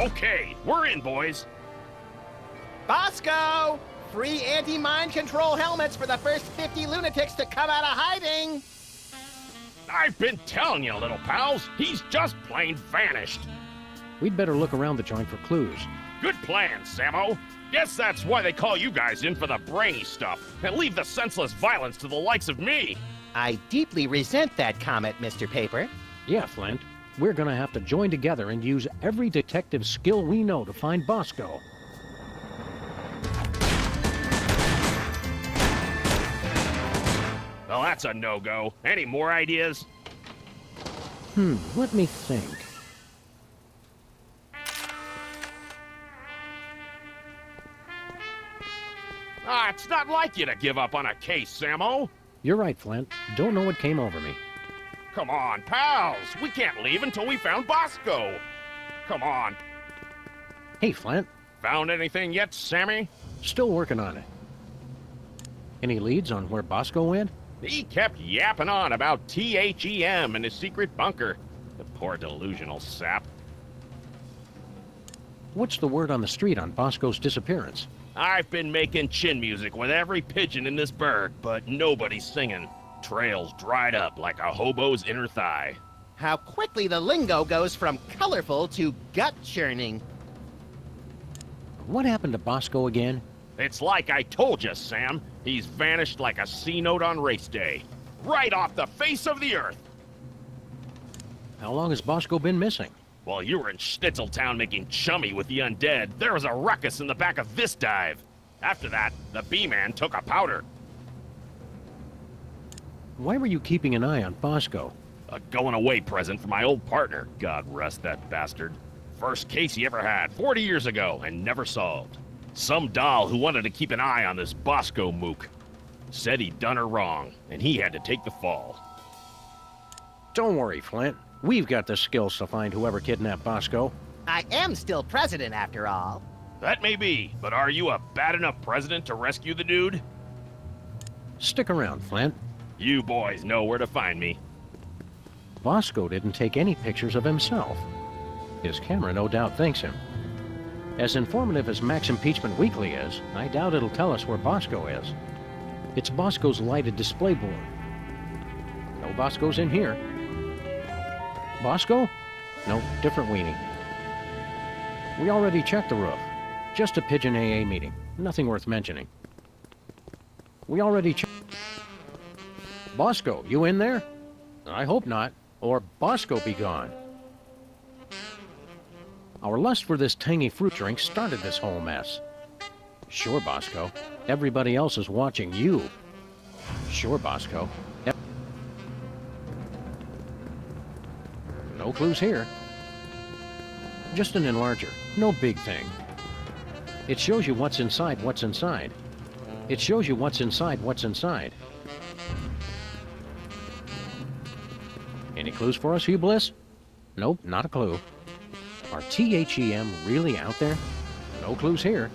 Okay, we're in, boys. Bosco! Free anti-mind control helmets for the first 50 lunatics to come out of hiding! I've been telling you, little pals, he's just plain vanished. We'd better look around the joint for clues. Good plan, Sammo. Guess that's why they call you guys in for the brainy stuff, and leave the senseless violence to the likes of me. I deeply resent that comment, Mr. Paper. Yeah, Flint. We're gonna have to join together and use every detective skill we know to find Bosco. Well, that's a no-go. Any more ideas? Let me think. It's not like you to give up on a case, Sammo. You're right, Flint. Don't know what came over me. Come on, pals. We can't leave until we found Bosco. Come on. Hey, Flint. Found anything yet, Sammy? Still working on it. Any leads on where Bosco went? He kept yapping on about THEM and his secret bunker. The poor delusional sap. What's the word on the street on Bosco's disappearance? I've been making chin music with every pigeon in this burg, but nobody's singing. Trails dried up like a hobo's inner thigh. How quickly the lingo goes from colorful to gut-churning. What happened to Bosco again? It's like I told you, Sam. He's vanished like a C-note on race day. Right off the face of the earth. How long has Bosco been missing? While you were in Schnitzeltown making chummy with the undead, there was a ruckus in the back of this dive. After that, the B-Man took a powder. Why were you keeping an eye on Bosco? A going-away present for my old partner, God rest that bastard. First case he ever had, 40 years ago, and never solved. Some doll who wanted to keep an eye on this Bosco mook. Said he'd done her wrong, and he had to take the fall. Don't worry, Flint. We've got the skills to find whoever kidnapped Bosco. I am still president, after all. That may be, but are you a bad enough president to rescue the dude? Stick around, Flint. You boys know where to find me. Bosco didn't take any pictures of himself. His camera no doubt thinks him. As informative as Max Impeachment Weekly is, I doubt it'll tell us where Bosco is. It's Bosco's lighted display board. No Bosco's in here. Bosco? No, different weenie. We already checked the roof. Just a pigeon AA meeting. Nothing worth mentioning. We already checked. Bosco, you in there? I hope not, or Bosco be gone. Our lust for this tangy fruit drink started this whole mess. Sure, Bosco. Everybody else is watching you. Sure, Bosco. No clues here. Just an enlarger. No big thing. It shows you what's inside what's inside. It shows you what's inside what's inside. Any clues for us, Hugh Bliss? Nope, not a clue. Are THEM really out there? No clues here.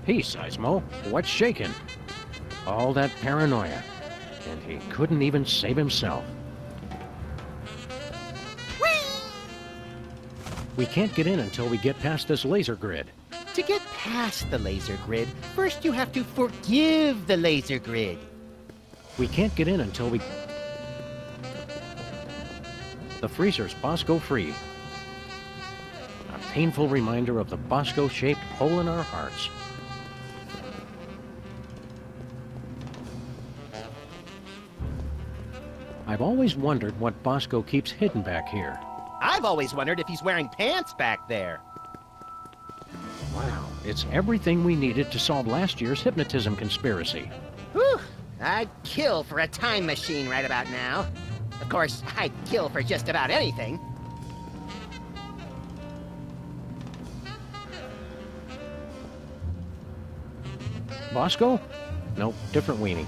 Peace, Seismo. What's shaking? All that paranoia. And he couldn't even save himself. We can't get in until we get past this laser grid. To get past the laser grid, first you have to forgive the laser grid. We can't get in until we... The freezer's Bosco free. A painful reminder of the Bosco-shaped hole in our hearts. I've always wondered what Bosco keeps hidden back here. I've always wondered if he's wearing pants back there. Wow, it's everything we needed to solve last year's hypnotism conspiracy. Whew, I'd kill for a time machine right about now. Of course, I'd kill for just about anything. Bosco? Nope, different weenie.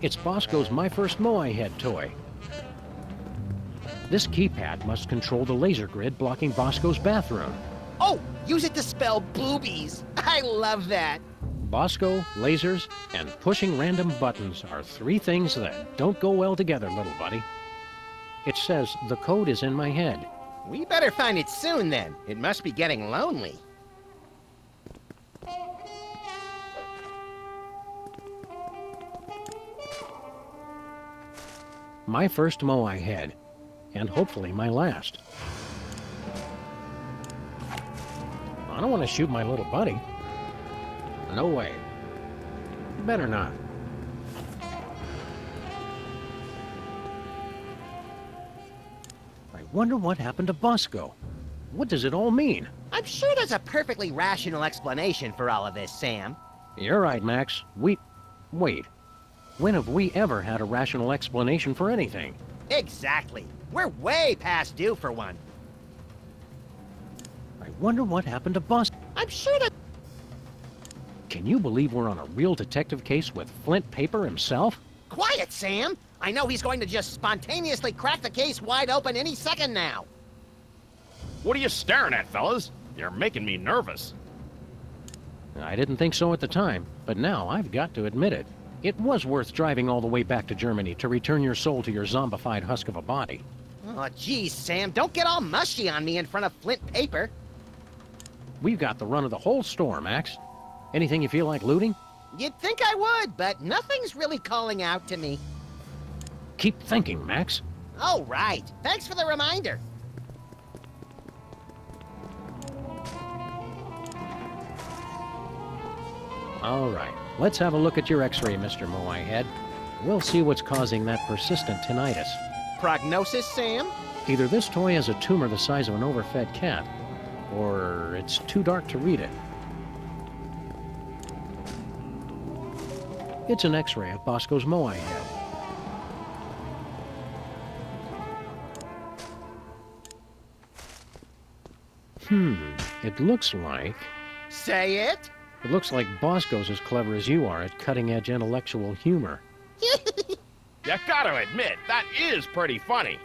It's Bosco's My First Moai head toy. This keypad must control the laser grid blocking Bosco's bathroom. Oh, use it to spell boobies. I love that. Bosco, lasers, and pushing random buttons are three things that don't go well together, little buddy. It says the code is in my head. We better find it soon then. It must be getting lonely. My first mow I had, and hopefully my last. I don't want to shoot my little buddy. No way. Better not. I wonder what happened to Bosco. What does it all mean? I'm sure there's a perfectly rational explanation for all of this, Sam. You're right, Max. Wait. When have we ever had a rational explanation for anything? Exactly. We're way past due for one. I wonder what happened to Bosco. I'm sure that... Can you believe we're on a real detective case with Flint Paper himself? Quiet, Sam! I know he's going to just spontaneously crack the case wide open any second now. What are you staring at, fellas? You're making me nervous. I didn't think so at the time, but now I've got to admit it. It was worth driving all the way back to Germany to return your soul to your zombified husk of a body. Oh, geez, Sam, don't get all mushy on me in front of Flint Paper. We've got the run of the whole store, Max. Anything you feel like looting? You'd think I would, but nothing's really calling out to me. Keep thinking, Max. Oh, right. Thanks for the reminder. All right, let's have a look at your x-ray, Mr. Moehead. We'll see what's causing that persistent tinnitus. Prognosis, Sam? Either this toy has a tumor the size of an overfed cat, or it's too dark to read it. It's an x-ray of Bosco's Moehead. It looks like... Say it? It looks like Bosco's as clever as you are at cutting-edge intellectual humor. You gotta admit, that is pretty funny.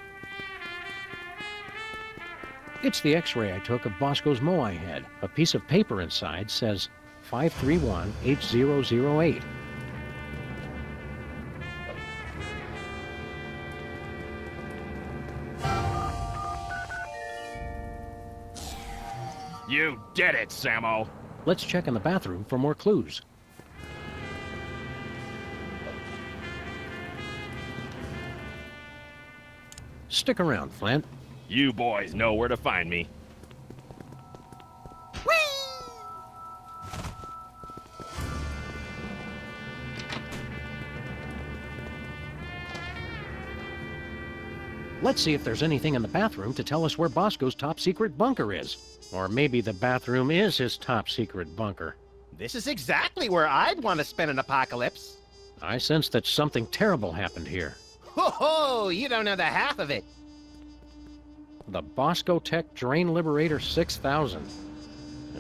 It's the x-ray I took of Bosco's Moehead. A piece of paper inside says 531-8008. You did it, Sammo. Let's check in the bathroom for more clues. Stick around, Flint. You boys know where to find me. Let's see if there's anything in the bathroom to tell us where Bosco's top-secret bunker is. Or maybe the bathroom is his top-secret bunker. This is exactly where I'd want to spend an apocalypse. I sense that something terrible happened here. Ho ho! You don't know the half of it. The Bosco Tech Drain Liberator 6000.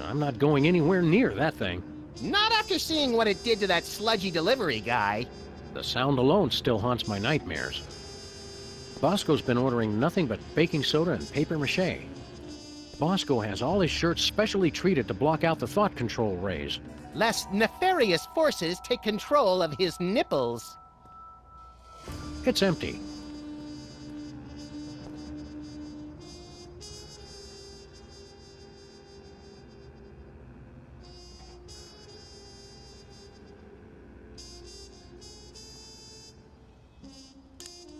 I'm not going anywhere near that thing. Not after seeing what it did to that sludgy delivery guy. The sound alone still haunts my nightmares. Bosco's been ordering nothing but baking soda and paper mache. Bosco has all his shirts specially treated to block out the thought control rays. Lest nefarious forces take control of his nipples. It's empty.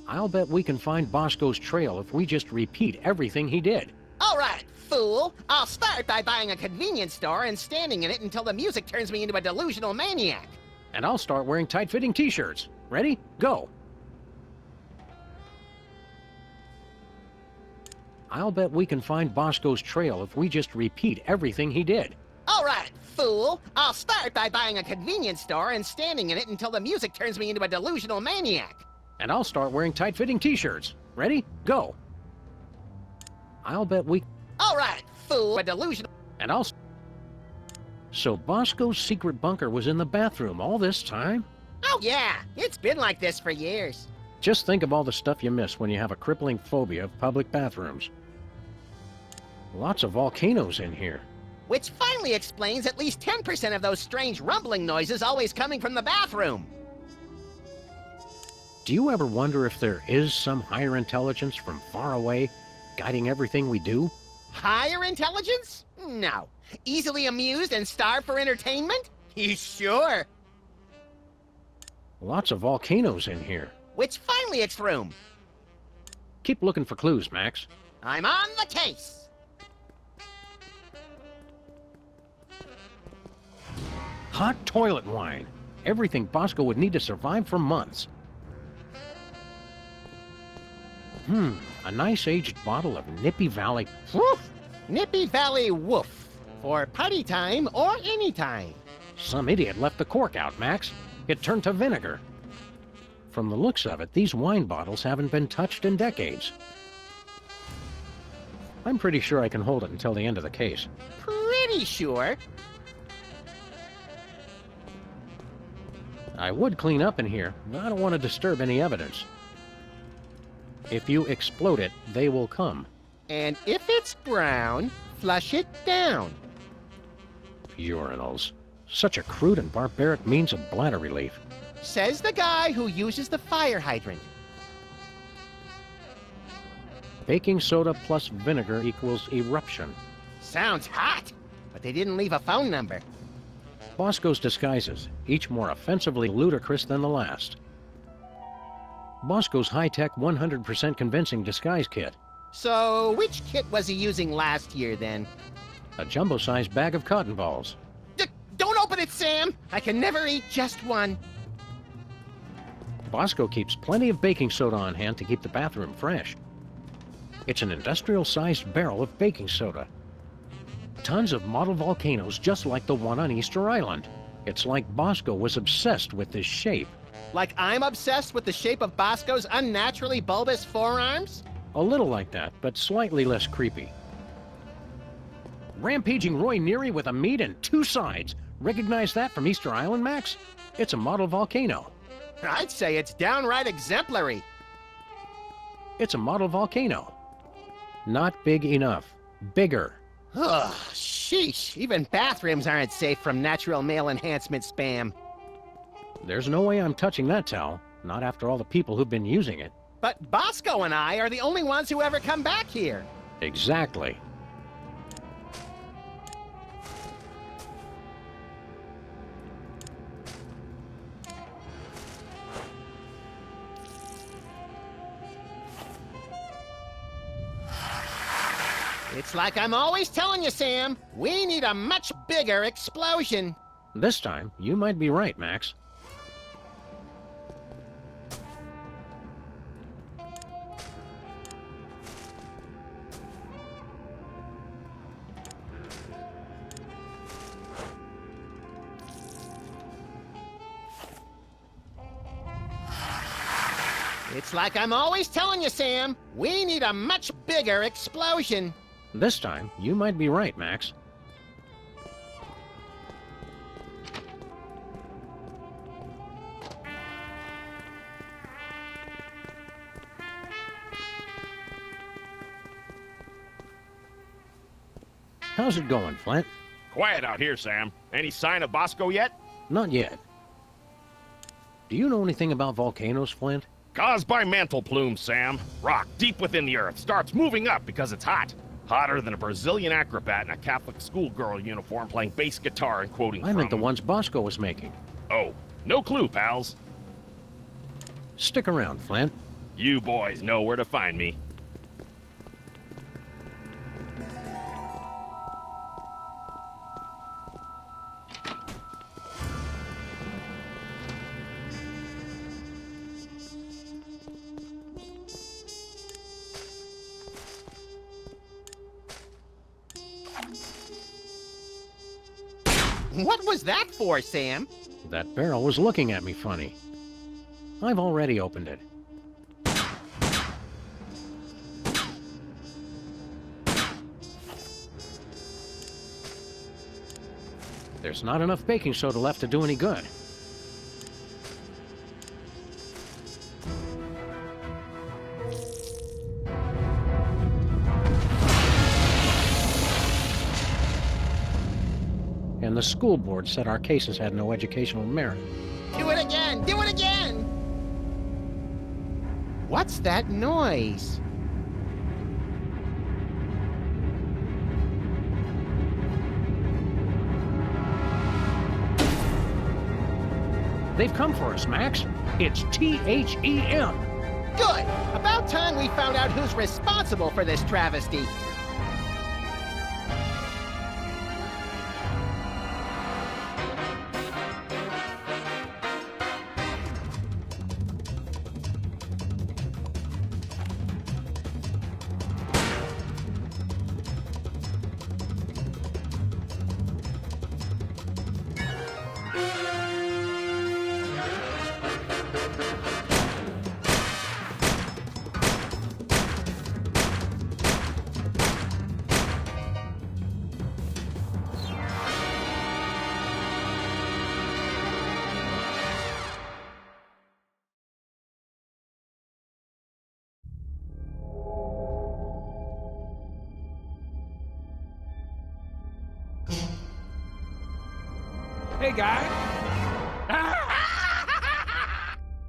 I'll bet we can find Bosco's trail if we just repeat everything he did. All right, fool. I'll start by buying a convenience store and standing in it until the music turns me into a delusional maniac. And I'll start wearing tight-fitting t-shirts. Ready? Go! I'll bet we can find Bosco's trail if we just repeat everything he did. All right, fool. I'll start by buying a convenience store and standing in it until the music turns me into a delusional maniac. And I'll start wearing tight-fitting t-shirts. Ready? Go! I'll bet we... All right, fool. A delusional... And I'll... So Bosco's secret bunker was in the bathroom all this time? Oh, yeah. It's been like this for years. Just think of all the stuff you miss when you have a crippling phobia of public bathrooms. Lots of volcanoes in here. Which finally explains at least 10% of those strange rumbling noises always coming from the bathroom. Do you ever wonder if there is some higher intelligence from far away guiding everything we do? Higher intelligence? No. Easily amused and starved for entertainment? You sure? Lots of volcanoes in here. Which finally it's room. Keep looking for clues, Max. I'm on the case. Hot toilet wine. Everything Bosco would need to survive for months. A nice aged bottle of Nippy Valley. Woof! Nippy Valley Woof. For party time or any time. Some idiot left the cork out, Max. It turned to vinegar. From the looks of it, these wine bottles haven't been touched in decades. I'm pretty sure I can hold it until the end of the case. Pretty sure. I would clean up in here, but I don't want to disturb any evidence. If you explode it, they will come. And if it's brown, flush it down. Urinals. Such a crude and barbaric means of bladder relief. Says the guy who uses the fire hydrant. Baking soda plus vinegar equals eruption. Sounds hot, but they didn't leave a phone number. Bosco's disguises, each more offensively ludicrous than the last. Bosco's high-tech 100% convincing disguise kit. So, which kit was he using last year, then? A jumbo-sized bag of cotton balls. Don't open it, Sam! I can never eat just one. Bosco keeps plenty of baking soda on hand to keep the bathroom fresh. It's an industrial-sized barrel of baking soda. Tons of model volcanoes just like the one on Easter Island. It's like Bosco was obsessed with this shape. Like I'm obsessed with the shape of Bosco's unnaturally bulbous forearms? A little like that, but slightly less creepy. Rampaging Roy Neary with a meat and two sides. Recognize that from Easter Island, Max? It's a model volcano. I'd say it's downright exemplary. It's a model volcano. Not big enough. Bigger. Ugh, sheesh. Even bathrooms aren't safe from natural male enhancement spam. There's no way I'm touching that towel. Not after all the people who've been using it. But Bosco and I are the only ones who ever come back here. Exactly. It's like I'm always telling you, Sam. We need a much bigger explosion. This time, you might be right, Max. It's like I'm always telling you, Sam. We need a much bigger explosion. This time, you might be right, Max. How's it going, Flint? Quiet out here, Sam. Any sign of Bosco yet? Not yet. Do you know anything about volcanoes, Flint? Caused by mantle plumes, Sam. Rock deep within the earth starts moving up because it's hot. Hotter than a Brazilian acrobat in a Catholic schoolgirl uniform playing bass guitar and quoting I meant the ones Bosco was making. Oh, no clue, pals. Stick around, Flint. You boys know where to find me. What was that for, Sam? That barrel was looking at me funny. I've already opened it. There's not enough baking soda left to do any good. And the school board said our cases had no educational merit. Do it again! Do it again! What's that noise? They've come for us, Max. It's THEM. Good! About time we found out who's responsible for this travesty. Hey, guys.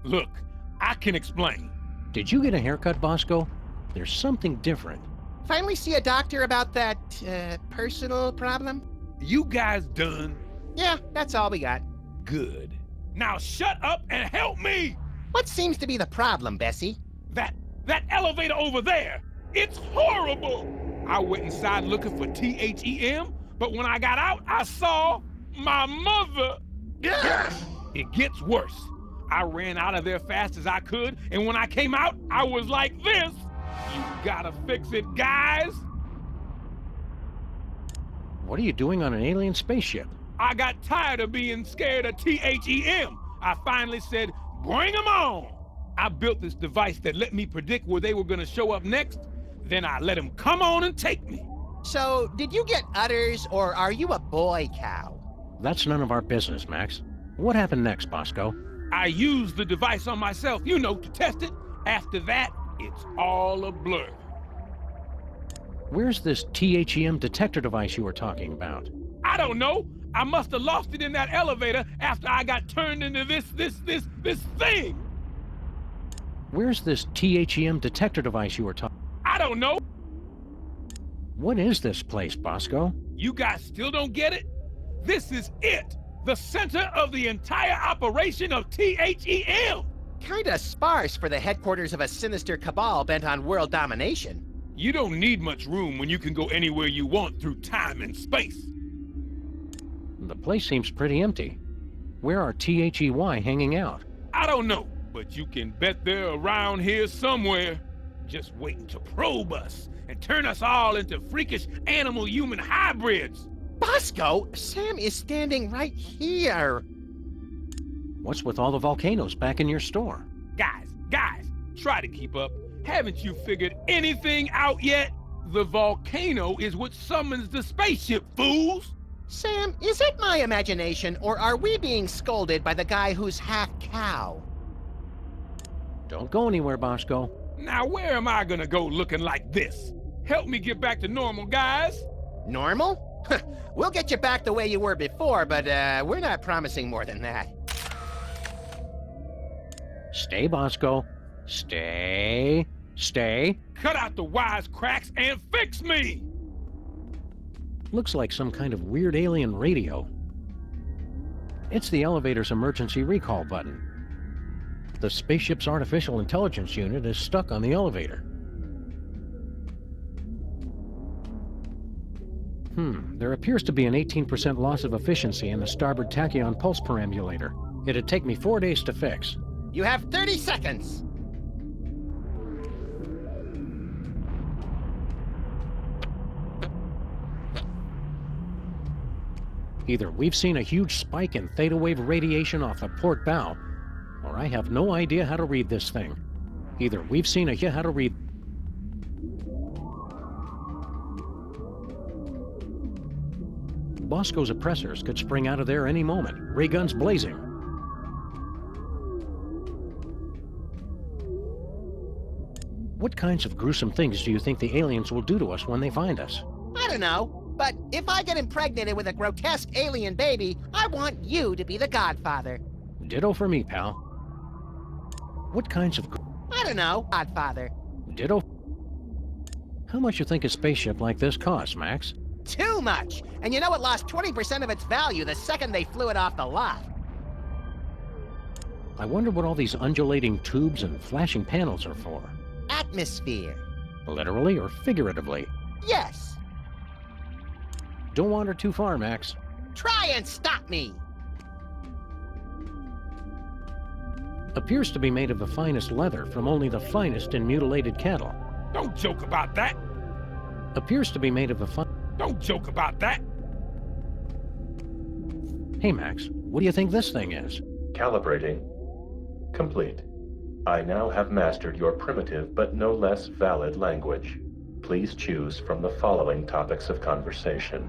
Look, I can explain. Did you get a haircut, Bosco? There's something different. Finally see a doctor about that, personal problem? You guys done? Yeah, that's all we got. Good. Now shut up and help me! What seems to be the problem, Bessie? That elevator over there, it's horrible! I went inside looking for THEM, but when I got out, I saw my mother! It gets worse. I ran out of there fast as I could, and when I came out, I was like this! You gotta fix it, guys! What are you doing on an alien spaceship? I got tired of being scared of THEM. I finally said, bring them on! I built this device that let me predict where they were gonna show up next, then I let them come on and take me. So, did you get udders, or are you a boy cow? That's none of our business, Max. What happened next, Bosco? I used the device on myself, you know, to test it. After that, it's all a blur. Where's this THEM detector device you were talking about? I don't know. I must have lost it in that elevator after I got turned into this thing. Where's this THEM detector device you were talking? I don't know. What is this place, Bosco? You guys still don't get it? This is it. The center of the entire operation of THEM. Kinda sparse for the headquarters of a sinister cabal bent on world domination. You don't need much room when you can go anywhere you want through time and space. The place seems pretty empty. Where are THEY hanging out? I don't know, but you can bet they're around here somewhere, just waiting to probe us and turn us all into freakish animal-human hybrids. Bosco, Sam is standing right here. What's with all the volcanoes back in your store? Guys, try to keep up. Haven't you figured anything out yet? The volcano is what summons the spaceship, fools! Sam, is it my imagination, or are we being scolded by the guy who's half cow? Don't go anywhere, Bosco. Now where am I gonna go looking like this? Help me get back to normal, guys. Normal? We'll get you back the way you were before, but we're not promising more than that. Stay, Bosco. Stay. Cut out the wisecracks and fix me! Looks like some kind of weird alien radio. It's the elevator's emergency recall button. The spaceship's artificial intelligence unit is stuck on the elevator. There appears to be an 18% loss of efficiency in the starboard tachyon pulse perambulator. It'd take me 4 days to fix. You have 30 seconds. Either we've seen a huge spike in theta wave radiation off the port bow, or I have no idea how to read this thing. Either we've seen how to read. Bosco's oppressors could spring out of there any moment, ray guns blazing. What kinds of gruesome things do you think the aliens will do to us when they find us? I don't know, but if I get impregnated with a grotesque alien baby, I want you to be the godfather. Ditto for me, pal. What kinds of... I don't know, Godfather. Ditto. How much you think a spaceship like this costs, Max? Too much! And you know it lost 20% of its value the second they flew it off the lot. I wonder what all these undulating tubes and flashing panels are for. Atmosphere. Literally or figuratively? Yes. Don't wander too far, Max. Try and stop me! Appears to be made of the finest leather from only the finest in mutilated cattle. Don't joke about that. Appears to be made of the Don't joke about that. Hey, Max, what do you think this thing is? Calibrating. Complete. I now have mastered your primitive but no less valid language. Please choose from the following topics of conversation.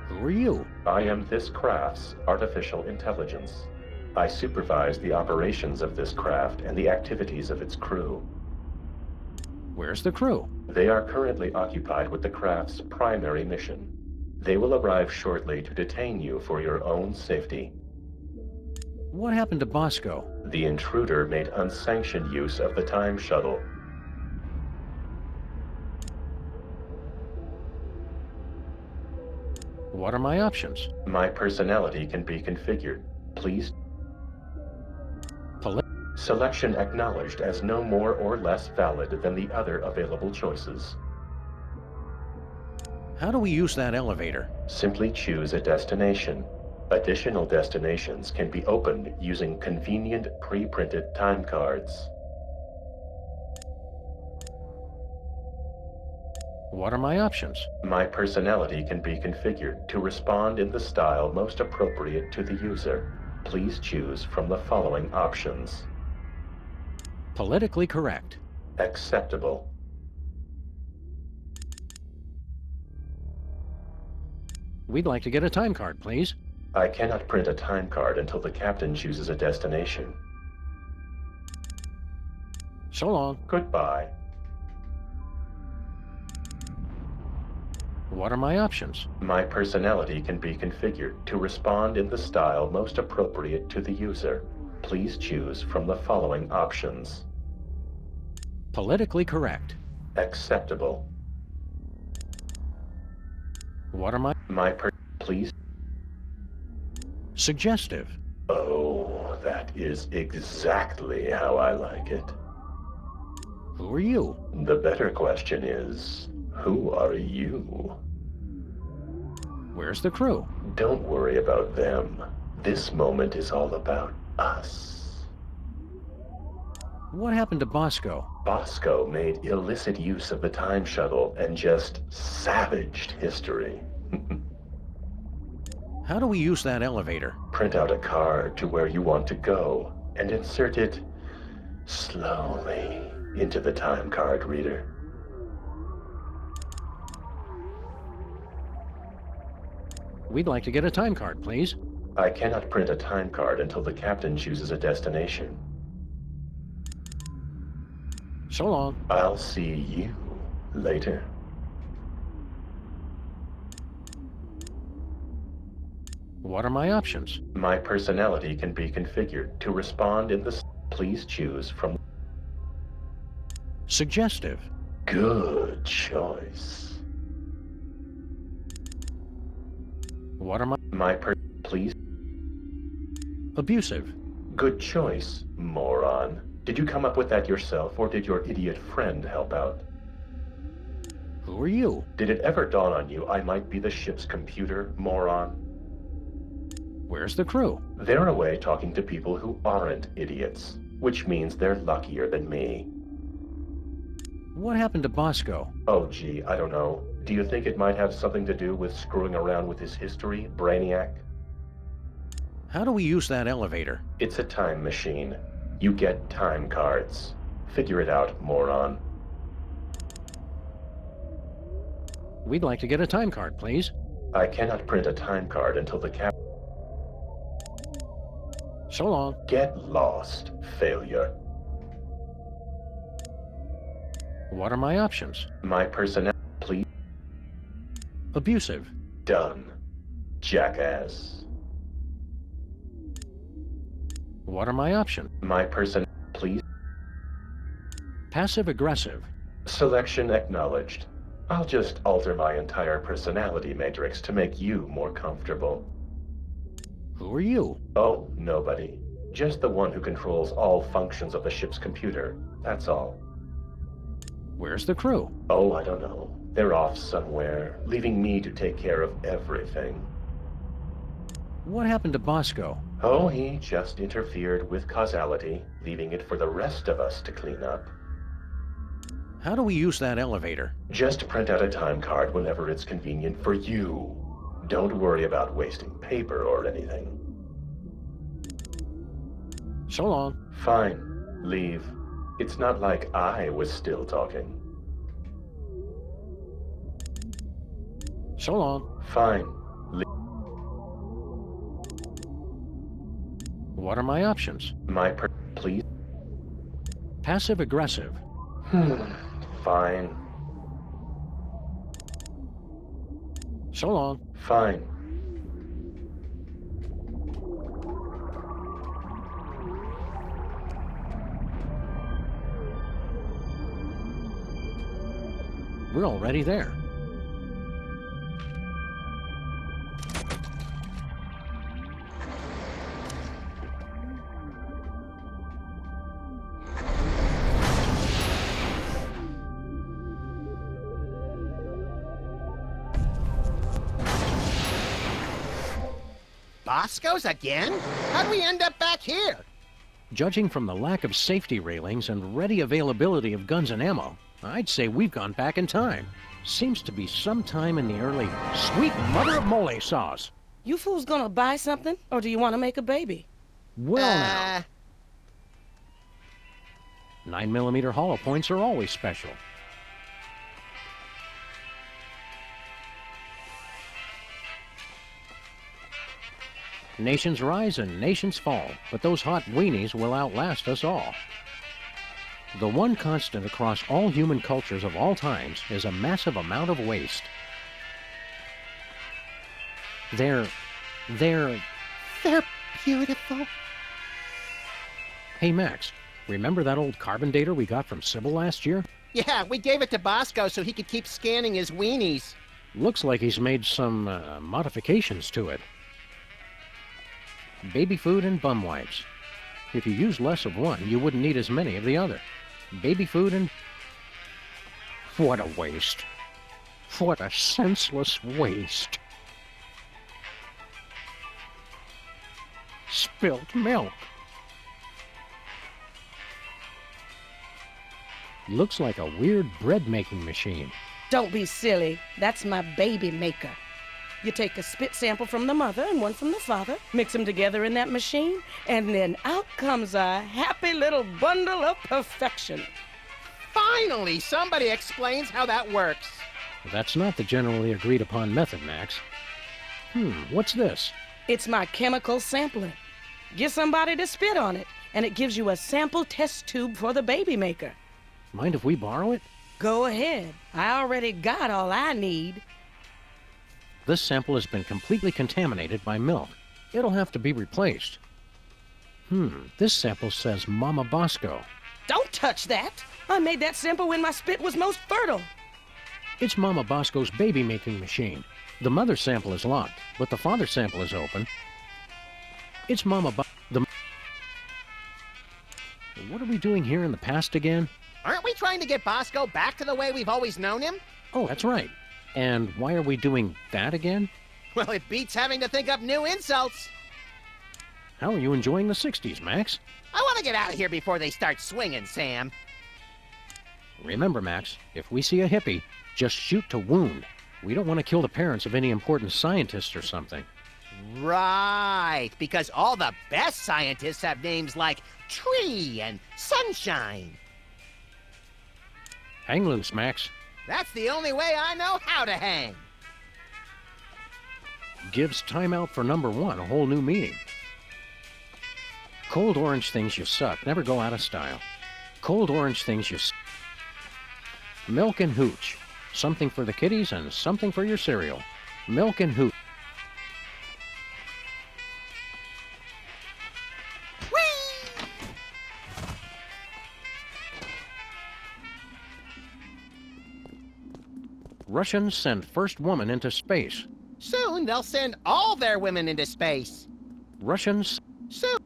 Who are you? I am this craft's artificial intelligence. I supervise the operations of this craft and the activities of its crew. Where's the crew? They are currently occupied with the craft's primary mission. They will arrive shortly to detain you for your own safety. What happened to Bosco? The intruder made unsanctioned use of the time shuttle. What are my options? My personality can be configured. Please. Selection acknowledged as no more or less valid than the other available choices. How do we use that elevator? Simply choose a destination. Additional destinations can be opened using convenient pre-printed time cards. What are my options? My personality can be configured to respond in the style most appropriate to the user. Please choose from the following options. Politically correct. Acceptable. We'd like to get a time card, please. I cannot print a time card until the captain chooses a destination. So long. Goodbye. What are my options? My personality can be configured to respond in the style most appropriate to the user. Please choose from the following options. Politically correct. Acceptable. What are my... Please. Suggestive. Oh, that is exactly how I like it. Who are you? The better question is, who are you? Where's the crew? Don't worry about them. This moment is all about us. What happened to Bosco? Bosco made illicit use of the time shuttle and just savaged history. How do we use that elevator? Print out a card to where you want to go and insert it slowly into the time card reader. We'd like to get a time card, please. I cannot print a time card until the captain chooses a destination. So long. I'll see you later. What are my options? My personality can be configured to respond in the... Please choose from... Suggestive. Good choice. What are Please... Abusive. Good choice, moron. Did you come up with that yourself, or did your idiot friend help out? Who are you? Did it ever dawn on you I might be the ship's computer, moron? Where's the crew? They're away talking to people who aren't idiots, which means they're luckier than me. What happened to Bosco? Oh gee, I don't know. Do you think it might have something to do with screwing around with his history, Brainiac? How do we use that elevator? It's a time machine. You get time cards. Figure it out, moron. We'd like to get a time card, please. I cannot print a time card until the cap... So long. Get lost, failure. What are my options? My personality... Please... Abusive. Done. Jackass. What are my options? My person... Please... Passive-aggressive. Selection acknowledged. I'll just alter my entire personality matrix to make you more comfortable. Who are you? Oh, nobody. Just the one who controls all functions of the ship's computer. That's all. Where's the crew? Oh, I don't know. They're off somewhere, leaving me to take care of everything. What happened to Bosco? Oh, he just interfered with causality, leaving it for the rest of us to clean up. How do we use that elevator? Just print out a time card whenever it's convenient for you. Don't worry about wasting paper or anything. So long. Fine. Leave. It's not like I was still talking. So long. Fine. What are my options? Please? Passive-aggressive. Fine. So long. Fine. We're already there. Bosco's again? How'd we end up back here? Judging from the lack of safety railings and ready availability of guns and ammo, I'd say we've gone back in time. Seems to be sometime in the early sweet mother of mole sauce. You fools gonna buy something, or do you want to make a baby? Well now, 9mm hollow points are always special. Nations rise and nations fall, but those hot weenies will outlast us all. The one constant across all human cultures of all times is a massive amount of waste. They're beautiful. Hey Max, remember that old carbon dater we got from Sybil last year? Yeah, we gave it to Bosco so he could keep scanning his weenies. Looks like he's made some modifications to it. Baby food and bum wipes. If you use less of one, you wouldn't need as many of the other. Baby food and... What a waste. What a senseless waste. Spilt milk. Looks like a weird bread-making machine. Don't be silly. That's my baby maker. You take a spit sample from the mother and one from the father, mix them together in that machine, and then out comes a happy little bundle of perfection. Finally, somebody explains how that works. That's not the generally agreed upon method, Max. What's this? It's my chemical sampler. Get somebody to spit on it, and it gives you a sample test tube for the baby maker. Mind if we borrow it? Go ahead. I already got all I need. This sample has been completely contaminated by milk. It'll have to be replaced. This sample says Mama Bosco. Don't touch that. I made that sample when my spit was most fertile. It's Mama Bosco's baby-making machine. The mother sample is locked, but the father sample is open. It's Mama What are we doing here in the past again? Aren't we trying to get Bosco back to the way we've always known him? Oh, that's right. And why are we doing that again? Well, it beats having to think up new insults. How are you enjoying the 60s, Max? I want to get out of here before they start swinging, Sam. Remember, Max, if we see a hippie, just shoot to wound. We don't want to kill the parents of any important scientists or something. Right, because all the best scientists have names like Tree and Sunshine. Hang loose, Max. That's the only way I know how to hang. Gives timeout for number one a whole new meaning. Cold orange things you suck never go out of style. Cold orange things you suck. Milk and hooch. Something for the kiddies and something for your cereal. Milk and hooch. Russians send first woman into space. Soon they'll send all their women into space. Russians... Soon.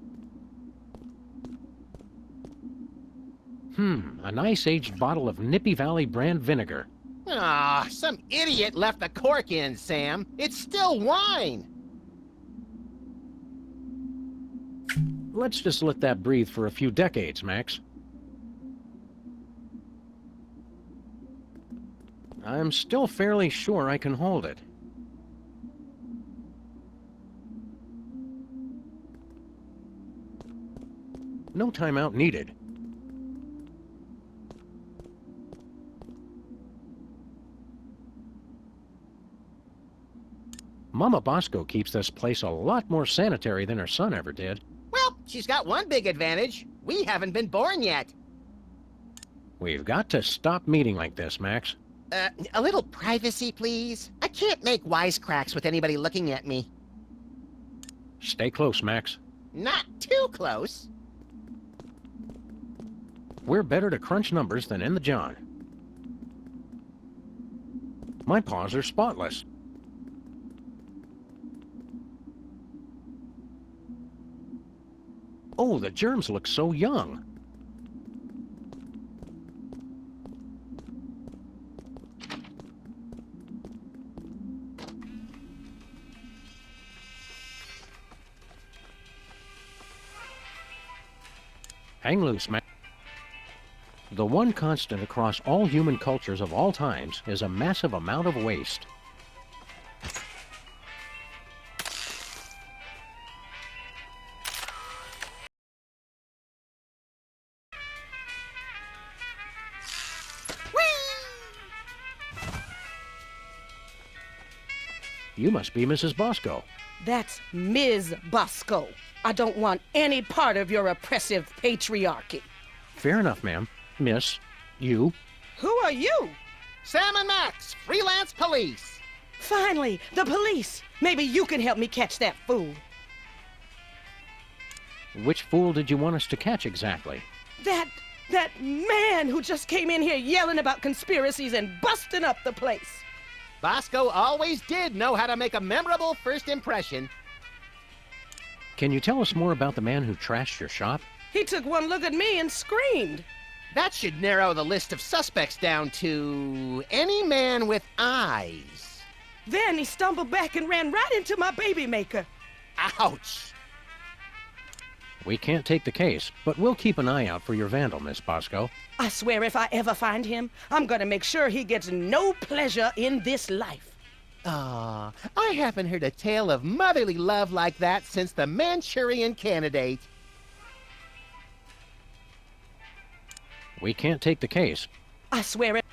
A nice aged bottle of Nippy Valley brand vinegar. Ah, some idiot left the cork in, Sam. It's still wine. Let's just let that breathe for a few decades, Max. I'm still fairly sure I can hold it. No timeout needed. Mama Bosco keeps this place a lot more sanitary than her son ever did. Well, she's got one big advantage. We haven't been born yet. We've got to stop meeting like this, Max. A little privacy, please. I can't make wisecracks with anybody looking at me. Stay close, Max. Not too close. We're better to crunch numbers than in the John. My paws are spotless. Oh, the germs look so young. Hang loose, man. The one constant across all human cultures of all times is a massive amount of waste. You must be Mrs. Bosco. That's Ms. Bosco. I don't want any part of your oppressive patriarchy. Fair enough, ma'am. Miss, you. Who are you? Sam and Max, freelance police. Finally, the police. Maybe you can help me catch that fool. Which fool did you want us to catch exactly? That man who just came in here yelling about conspiracies and busting up the place. Bosco always did know how to make a memorable first impression. Can you tell us more about the man who trashed your shop? He took one look at me and screamed. That should narrow the list of suspects down to any man with eyes. Then he stumbled back and ran right into my baby maker. Ouch! We can't take the case, but we'll keep an eye out for your vandal, Miss Bosco. I swear if I ever find him, I'm gonna make sure he gets no pleasure in this life. Ah, I haven't heard a tale of motherly love like that since the Manchurian Candidate. We can't take the case. I swear it.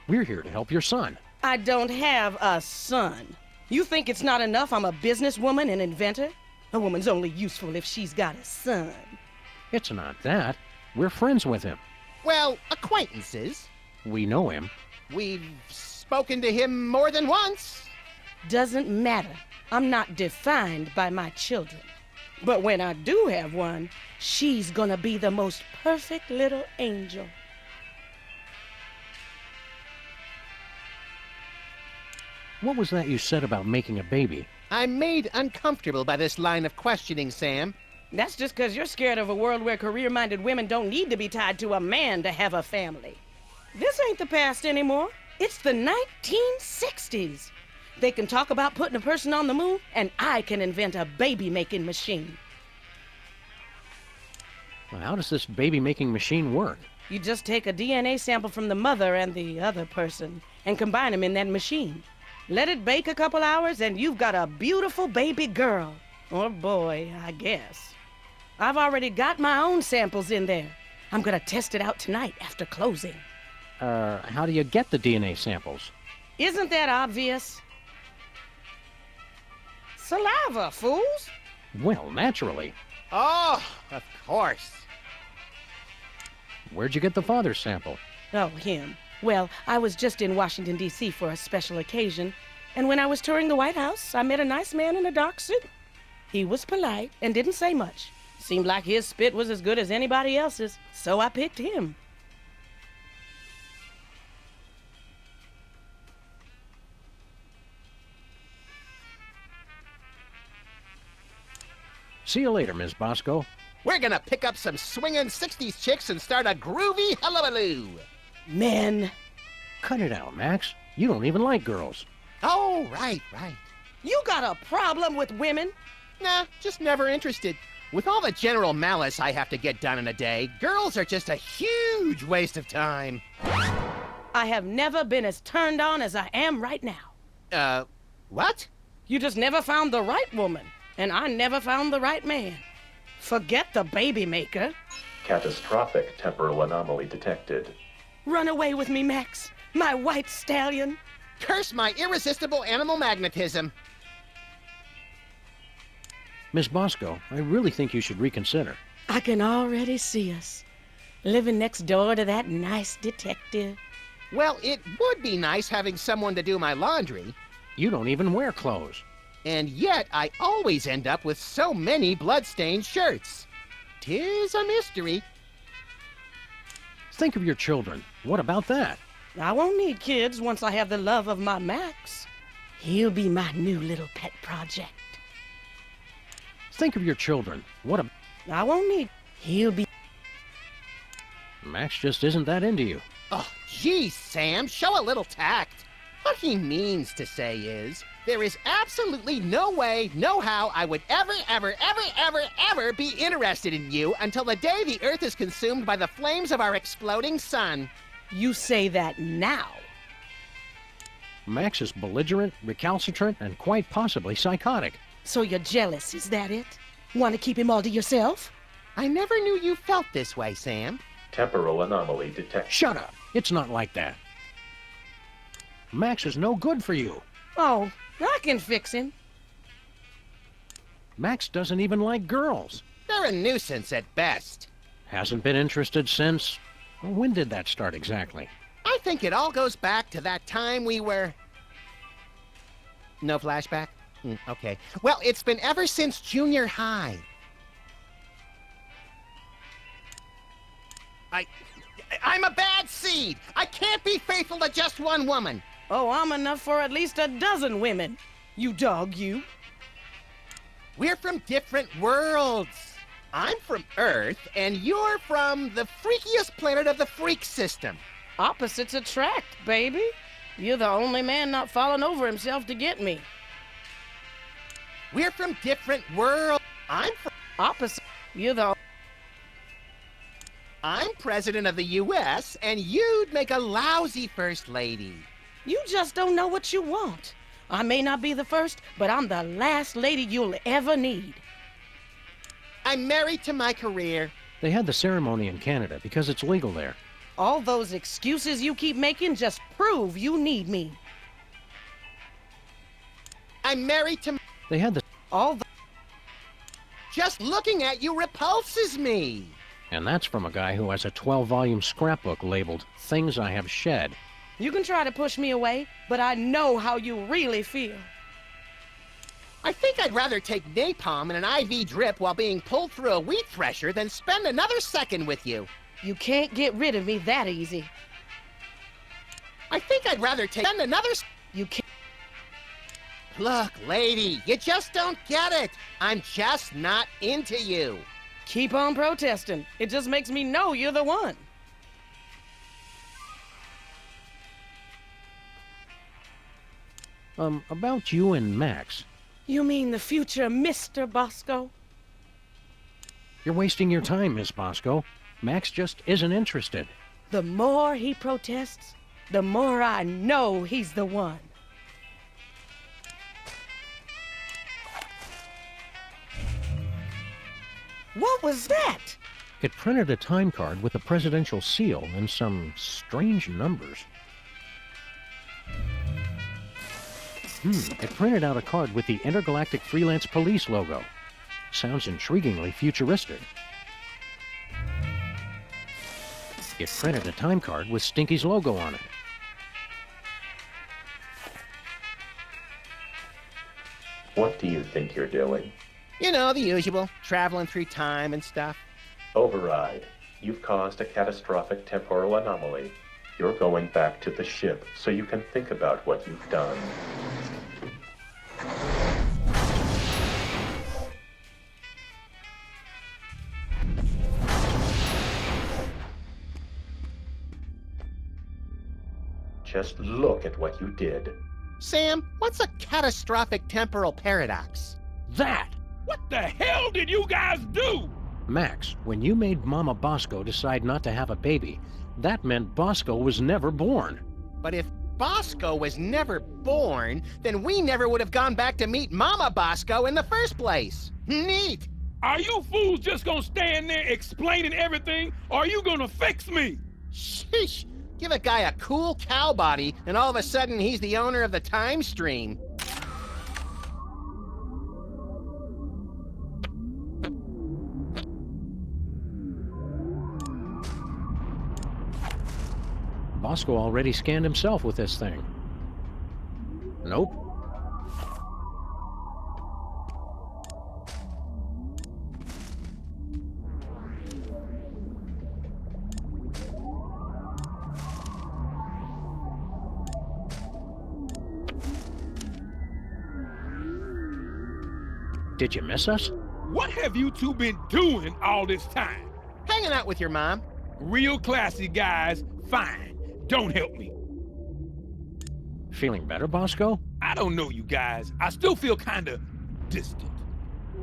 We're here to help your son. I don't have a son. You think it's not enough I'm a businesswoman and inventor? A woman's only useful if she's got a son. It's not that. We're friends with him. Well, acquaintances. We know him. We've spoken to him more than once. Doesn't matter. I'm not defined by my children. But when I do have one, she's gonna be the most perfect little angel. What was that you said about making a baby? I'm made uncomfortable by this line of questioning, Sam. That's just because you're scared of a world where career-minded women don't need to be tied to a man to have a family. This ain't the past anymore. It's the 1960s. They can talk about putting a person on the moon, and I can invent a baby-making machine. Well, how does this baby-making machine work? You just take a DNA sample from the mother and the other person and combine them in that machine. Let it bake a couple hours, and you've got a beautiful baby girl. Or boy, I guess. I've already got my own samples in there. I'm gonna test it out tonight after closing. How do you get the DNA samples? Isn't that obvious? Saliva, fools! Well, naturally. Oh, of course. Where'd you get the father's sample? Oh, him. Well, I was just in Washington, D.C. for a special occasion, and when I was touring the White House, I met a nice man in a dark suit. He was polite and didn't say much. Seemed like his spit was as good as anybody else's, so I picked him. See you later, Ms. Bosco. We're gonna pick up some swingin' 60s chicks and start a groovy hullabaloo. Men. Cut it out, Max. You don't even like girls. Oh, right. You got a problem with women? Nah, just never interested. With all the general malice I have to get done in a day, girls are just a huge waste of time. I have never been as turned on as I am right now. What? You just never found the right woman, and I never found the right man. Forget the baby maker. Catastrophic temporal anomaly detected. Run away with me, Max, my white stallion. Curse my irresistible animal magnetism. Miss Bosco, I really think you should reconsider. I can already see us, living next door to that nice detective. Well, it would be nice having someone to do my laundry. You don't even wear clothes. And yet, I always end up with so many blood-stained shirts. 'Tis a mystery. Think of your children. What about that? I won't need kids once I have the love of my Max. He'll be my new little pet project. Think of your children. I won't need. He'll be. Max just isn't that into you. Oh, geez, Sam, show a little tact. What he means to say is, there is absolutely no way, no how I would ever be interested in you until the day the Earth is consumed by the flames of our exploding sun. You say that now. Max is belligerent, recalcitrant, and quite possibly psychotic. So you're jealous, is that it? Want to keep him all to yourself? I never knew you felt this way, Sam. Temporal anomaly detected. Shut up. It's not like that. Max is no good for you. Oh, I can fix him. Max doesn't even like girls. They're a nuisance at best. Hasn't been interested since... Well, when did that start exactly? I think it all goes back to that time we were... No flashback? Okay. Well, it's been ever since junior high. I'm a bad seed! I can't be faithful to just one woman! Oh, I'm enough for at least a dozen women. You dog, you. We're from different worlds. I'm from Earth, and you're from the freakiest planet of the freak system. Opposites attract, baby. You're the only man not falling over himself to get me. We're from different worlds. I'm from... Opposite. You're the... I'm president of the U.S., and you'd make a lousy first lady. You just don't know what you want. I may not be the first, but I'm the last lady you'll ever need. I'm married to my career. They had the ceremony in Canada because it's legal there. All those excuses you keep making just prove you need me. I'm married to... They had the... All the... Just looking at you repulses me. And that's from a guy who has a 12-volume scrapbook labeled Things I Have Shed. You can try to push me away, but I know how you really feel. I think I'd rather take napalm in an IV drip while being pulled through a wheat thresher than spend another second with you. You can't get rid of me that easy. I think I'd rather take another... You can't... Look, lady, you just don't get it. I'm just not into you. Keep on protesting. It just makes me know you're the one. About you and Max. You mean the future Mr. Bosco? You're wasting your time, Miss Bosco. Max just isn't interested. The more he protests, the more I know he's the one. What was that? It printed a time card with a presidential seal and some strange numbers. It printed out a card with the Intergalactic Freelance Police logo. Sounds intriguingly futuristic. It printed a time card with Stinky's logo on it. What do you think you're doing? You know, the usual. Traveling through time and stuff. Override. You've caused a catastrophic temporal anomaly. You're going back to the ship so you can think about what you've done. Just look at what you did. Sam, what's a catastrophic temporal paradox? That! What the hell did you guys do? Max, when you made Mama Bosco decide not to have a baby, that meant Bosco was never born. But if Bosco was never born, then we never would have gone back to meet Mama Bosco in the first place. Neat! Are you fools just gonna stand there explaining everything, or are you gonna fix me? Sheesh! Give a guy a cool cow body, and all of a sudden he's the owner of the time stream. Bosco already scanned himself with this thing. Nope. Did you miss us? What have you two been doing all this time? Hanging out with your mom. Real classy guys, fine. Don't help me. Feeling better, Bosco? I don't know you guys. I still feel kinda distant.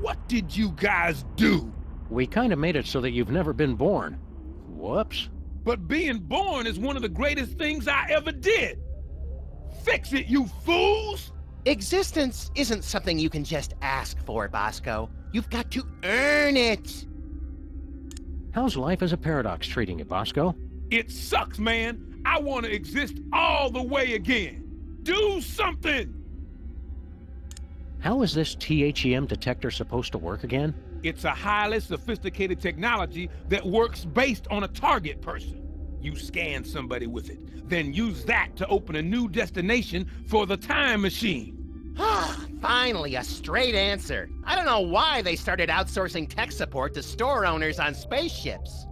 What did you guys do? We kind of made it so that you've never been born. Whoops. But being born is one of the greatest things I ever did. Fix it, you fools! Existence isn't something you can just ask for, Bosco. You've got to earn it. How's life as a paradox treating you, Bosco? It sucks, man. I want to exist all the way again. Do something! How is this THEM detector supposed to work again? It's a highly sophisticated technology that works based on a target person. You scan somebody with it, then use that to open a new destination for the time machine. Finally, a straight answer. I don't know why they started outsourcing tech support to store owners on spaceships.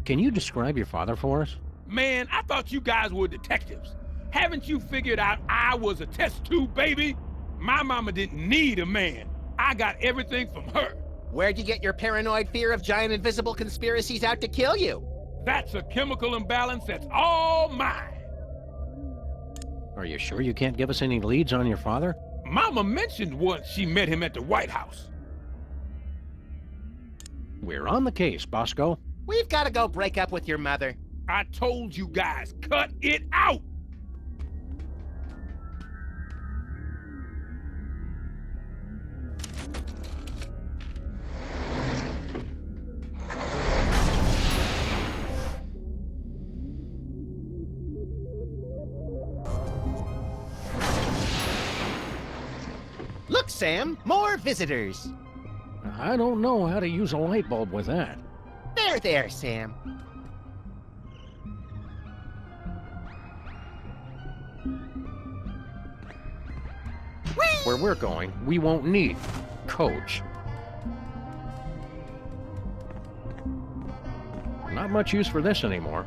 Can you describe your father for us? Man, I thought you guys were detectives. Haven't you figured out I was a test tube baby? My mama didn't need a man. I got everything from her. Where'd you get your paranoid fear of giant invisible conspiracies out to kill you? That's a chemical imbalance that's all mine. Are you sure you can't give us any leads on your father? Mama mentioned once she met him at the White House. We're on the case, Bosco. We've got to go break up with your mother. I told you guys, cut it out! Look, Sam, more visitors. I don't know how to use a light bulb with that. There, Sam. Whee! Where we're going, we won't need coach. Not much use for this anymore.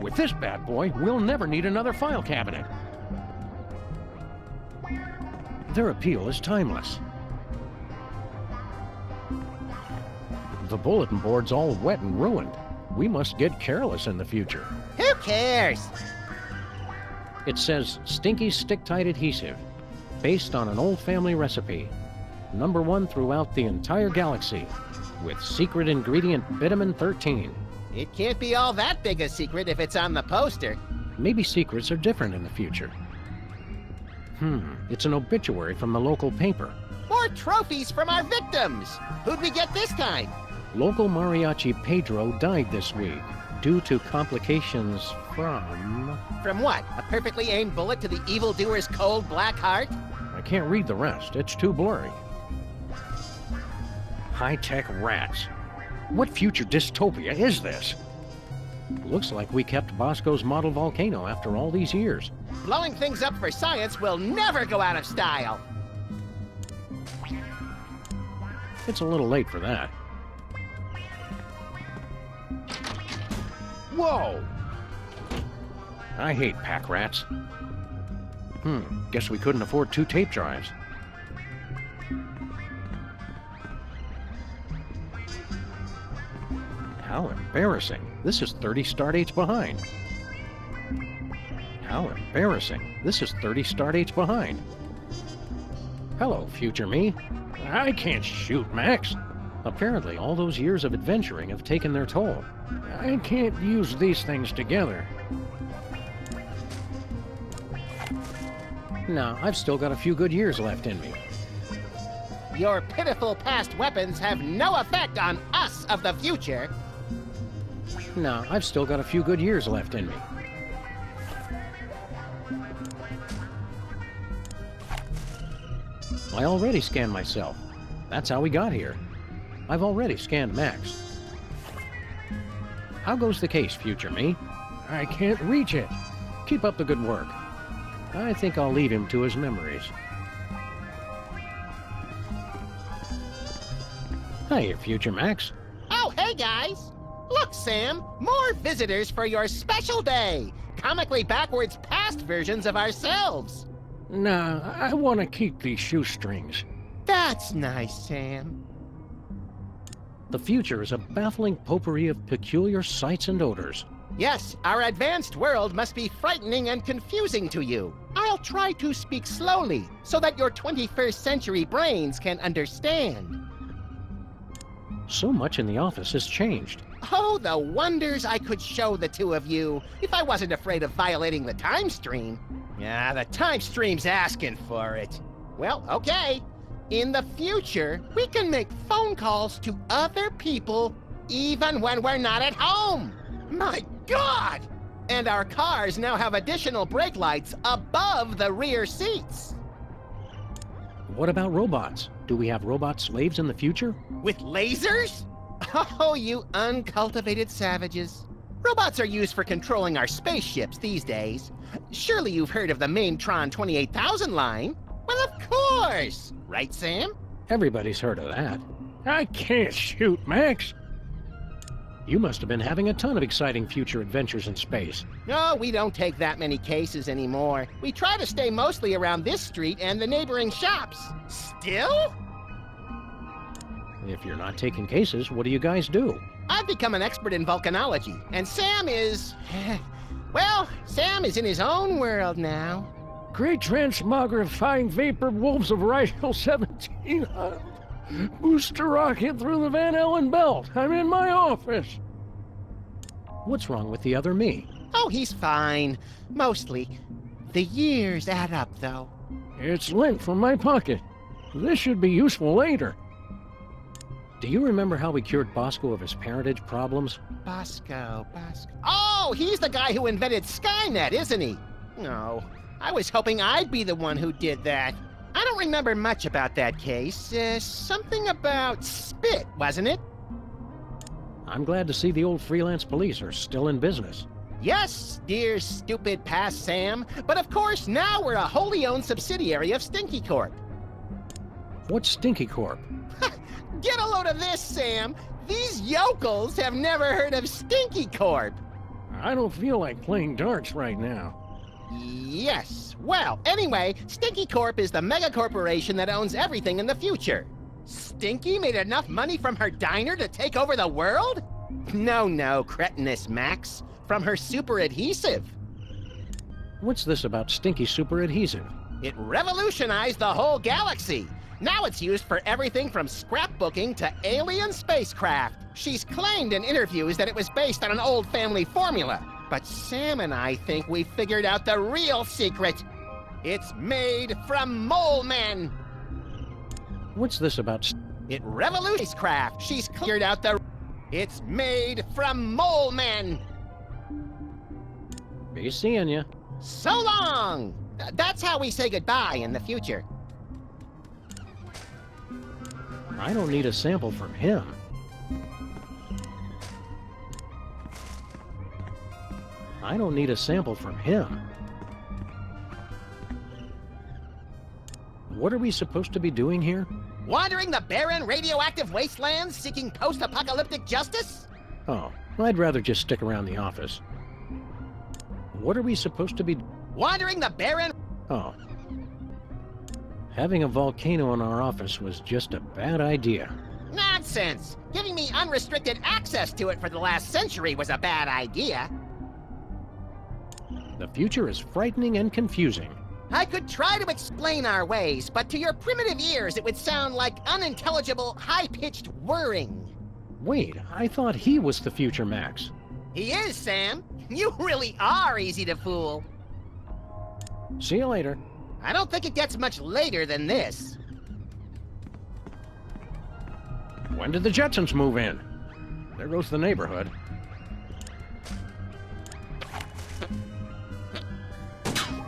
With this bad boy, we'll never need another file cabinet. Their appeal is timeless. The bulletin board's all wet and ruined. We must get careless in the future. Who cares? It says stinky stick-tight adhesive, based on an old family recipe. #1 throughout the entire galaxy, with secret ingredient vitamin 13. It can't be all that big a secret if it's on the poster. Maybe secrets are different in the future. It's an obituary from the local paper. More trophies from our victims. Who'd we get this time? Local mariachi Pedro died this week due to complications from... From what? A perfectly aimed bullet to the evildoer's cold black heart? I can't read the rest. It's too blurry. High-tech rats. What future dystopia is this? Looks like we kept Bosco's model volcano after all these years. Blowing things up for science will never go out of style. It's a little late for that. Whoa! I hate pack rats. Guess we couldn't afford 2 tape drives. How embarrassing. This is 30 stardates behind. How embarrassing. This is 30 stardates behind. Hello, future me. I can't shoot, Max. Apparently, all those years of adventuring have taken their toll. I can't use these things together. No, I've still got a few good years left in me. Your pitiful past weapons have no effect on us of the future. No, I've still got a few good years left in me. I already scanned myself. That's how we got here. I've already scanned Max. How goes the case, future me? I can't reach it. Keep up the good work. I think I'll leave him to his memories. Hiya, future Max. Oh, hey guys! Look, Sam, more visitors for your special day. Comically backwards past versions of ourselves. Nah, I want to keep these shoestrings. That's nice, Sam. The future is a baffling potpourri of peculiar sights and odors. Yes, our advanced world must be frightening and confusing to you. I'll try to speak slowly so that your 21st century brains can understand. So much in the office has changed. Oh, the wonders I could show the two of you if I wasn't afraid of violating the time stream. Yeah, the time stream's asking for it. Well, okay. In the future, we can make phone calls to other people even when we're not at home. My God! And our cars now have additional brake lights above the rear seats. What about robots? Do we have robot slaves in the future? With lasers? Oh, you uncultivated savages. Robots are used for controlling our spaceships these days. Surely you've heard of the Maintron 28,000 line? Well, of course! Right, Sam? Everybody's heard of that. I can't shoot, Max. You must have been having a ton of exciting future adventures in space. No, we don't take that many cases anymore. We try to stay mostly around this street and the neighboring shops. Still? If you're not taking cases, what do you guys do? I've become an expert in volcanology, and Sam is... well, Sam is in his own world now. Great transmogrifying vapor wolves of Rigel 17. Booster rocket through the Van Allen belt. I'm in my office. What's wrong with the other me? Oh, he's fine. Mostly. The years add up, though. It's lint from my pocket. This should be useful later. Do you remember how we cured Bosco of his parentage problems? Bosco. Oh, he's the guy who invented Skynet, isn't he? No, I was hoping I'd be the one who did that. I don't remember much about that case. Something about spit, wasn't it? I'm glad to see the old freelance police are still in business. Yes, dear stupid past Sam. But of course, now we're a wholly owned subsidiary of Stinky Corp. What's Stinky Corp? Get a load of this, Sam. These yokels have never heard of Stinky Corp. I don't feel like playing darts right now. Yes. Well, anyway, Stinky Corp is the mega corporation that owns everything in the future. Stinky made enough money from her diner to take over the world? No, cretinous Max. From her super adhesive. What's this about Stinky super adhesive? It revolutionized the whole galaxy. Now it's used for everything from scrapbooking to alien spacecraft. She's claimed in interviews that it was based on an old family formula. But Sam and I think we figured out the real secret. It's made from mole men. What's this about It revolutionized spacecraft. She's cleared out the... It's made from mole men. Be seeing ya. So long! That's how we say goodbye in the future. I don't need a sample from him. I don't need a sample from him. What are we supposed to be doing here? Wandering the barren radioactive wastelands seeking post-apocalyptic justice? Oh, I'd rather just stick around the office. What are we supposed to be... Wandering the barren... Oh. Having a volcano in our office was just a bad idea. Nonsense! Giving me unrestricted access to it for the last century was a bad idea. The future is frightening and confusing. I could try to explain our ways, but to your primitive ears it would sound like unintelligible, high-pitched whirring. Wait, I thought he was the future Max. He is, Sam. You really are easy to fool. See you later. I don't think it gets much later than this. When did the Jetsons move in? There goes the neighborhood.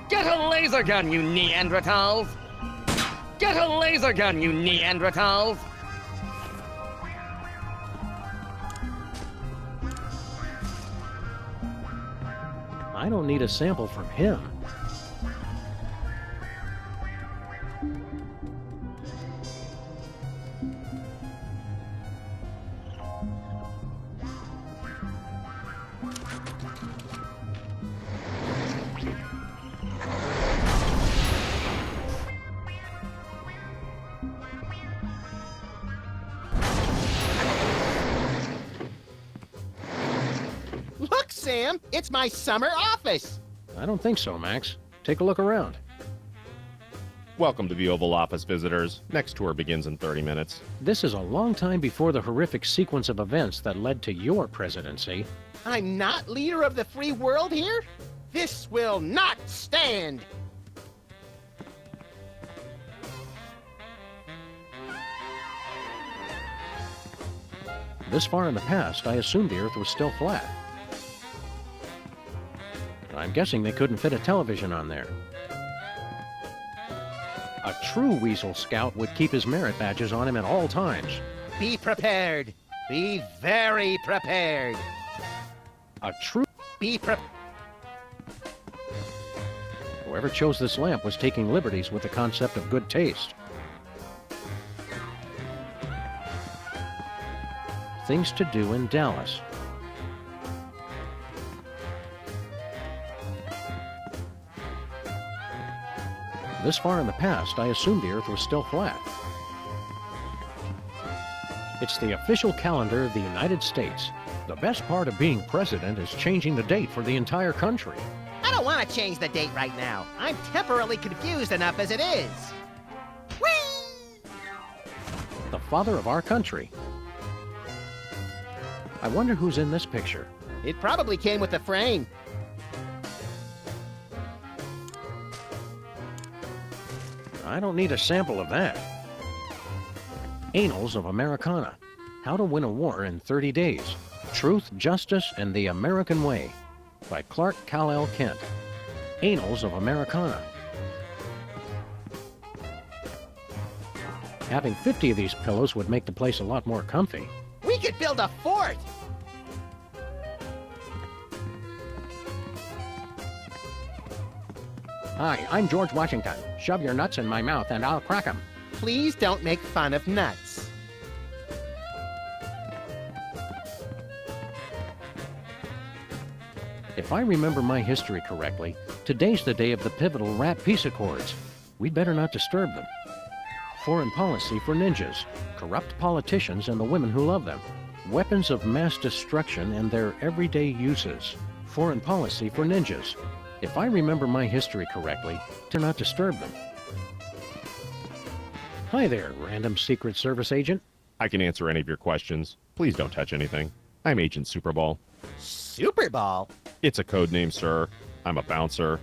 Get a laser gun, you Neanderthals! Get a laser gun, you Neanderthals! I don't need a sample from him. Look, Sam! It's my summer office! I don't think so, Max. Take a look around. Welcome to the Oval Office, visitors. Next tour begins in 30 minutes. This is a long time before the horrific sequence of events that led to your presidency. I'm not leader of the free world here? This will not stand! This far in the past, I assumed the Earth was still flat. I'm guessing they couldn't fit a television on there. A true Weasel Scout would keep his merit badges on him at all times. Be prepared. Be very prepared. A true... Be pre- Whoever chose this lamp was taking liberties with the concept of good taste. Things to do in Dallas. This far in the past, I assumed the Earth was still flat. It's the official calendar of the United States. The best part of being president is changing the date for the entire country. I don't want to change the date right now. I'm temporarily confused enough as it is. Whee! The father of our country. I wonder who's in this picture. It probably came with the frame. I don't need a sample of that. Annals of Americana. How to Win a War in 30 Days. Truth, Justice, and the American Way. By Clark Kal-El Kent. Annals of Americana. Having 50 of these pillows would make the place a lot more comfy. We could build a fort! Hi, I'm George Washington. Shove your nuts in my mouth and I'll crack 'em. Please don't make fun of nuts. If I remember my history correctly, today's the day of the pivotal Rat Peace Accords. We'd better not disturb them. Foreign policy for ninjas, corrupt politicians and the women who love them, weapons of mass destruction and their everyday uses. Foreign policy for ninjas. If I remember my history correctly, to not disturb them. Hi there, random Secret Service agent. I can answer any of your questions. Please don't touch anything. I'm Agent Superball. Super Ball? It's a code name, sir. I'm a bouncer.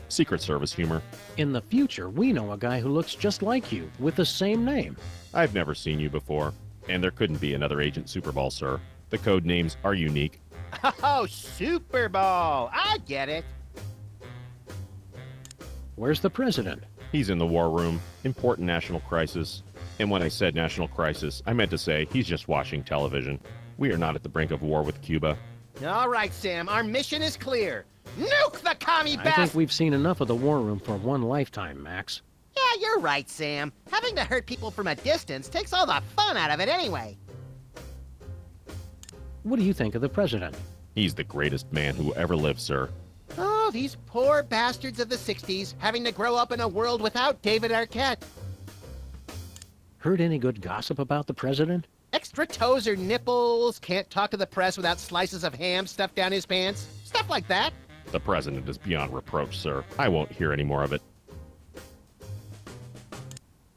Secret Service humor. In the future, we know a guy who looks just like you, with the same name. I've never seen you before, and there couldn't be another Agent Superball, sir. The code names are unique. Oh, Super Ball! I get it. Where's the president? He's in the war room. Important national crisis. And when I said national crisis, I meant to say he's just watching television. We are not at the brink of war with Cuba. All right, Sam, our mission is clear. Nuke the commie I think bastard! we've seen enough of the war room for one lifetime, Max. Yeah, you're right, Sam. Having to hurt people from a distance takes all the fun out of it anyway. What do you think of the president? He's the greatest man who ever lived, sir. Oh, these poor bastards of the 60s having to grow up in a world without David Arquette. Heard any good gossip about the president? Extra toes or nipples, can't talk to the press without slices of ham stuffed down his pants. Stuff like that. The president is beyond reproach, sir. I won't hear any more of it.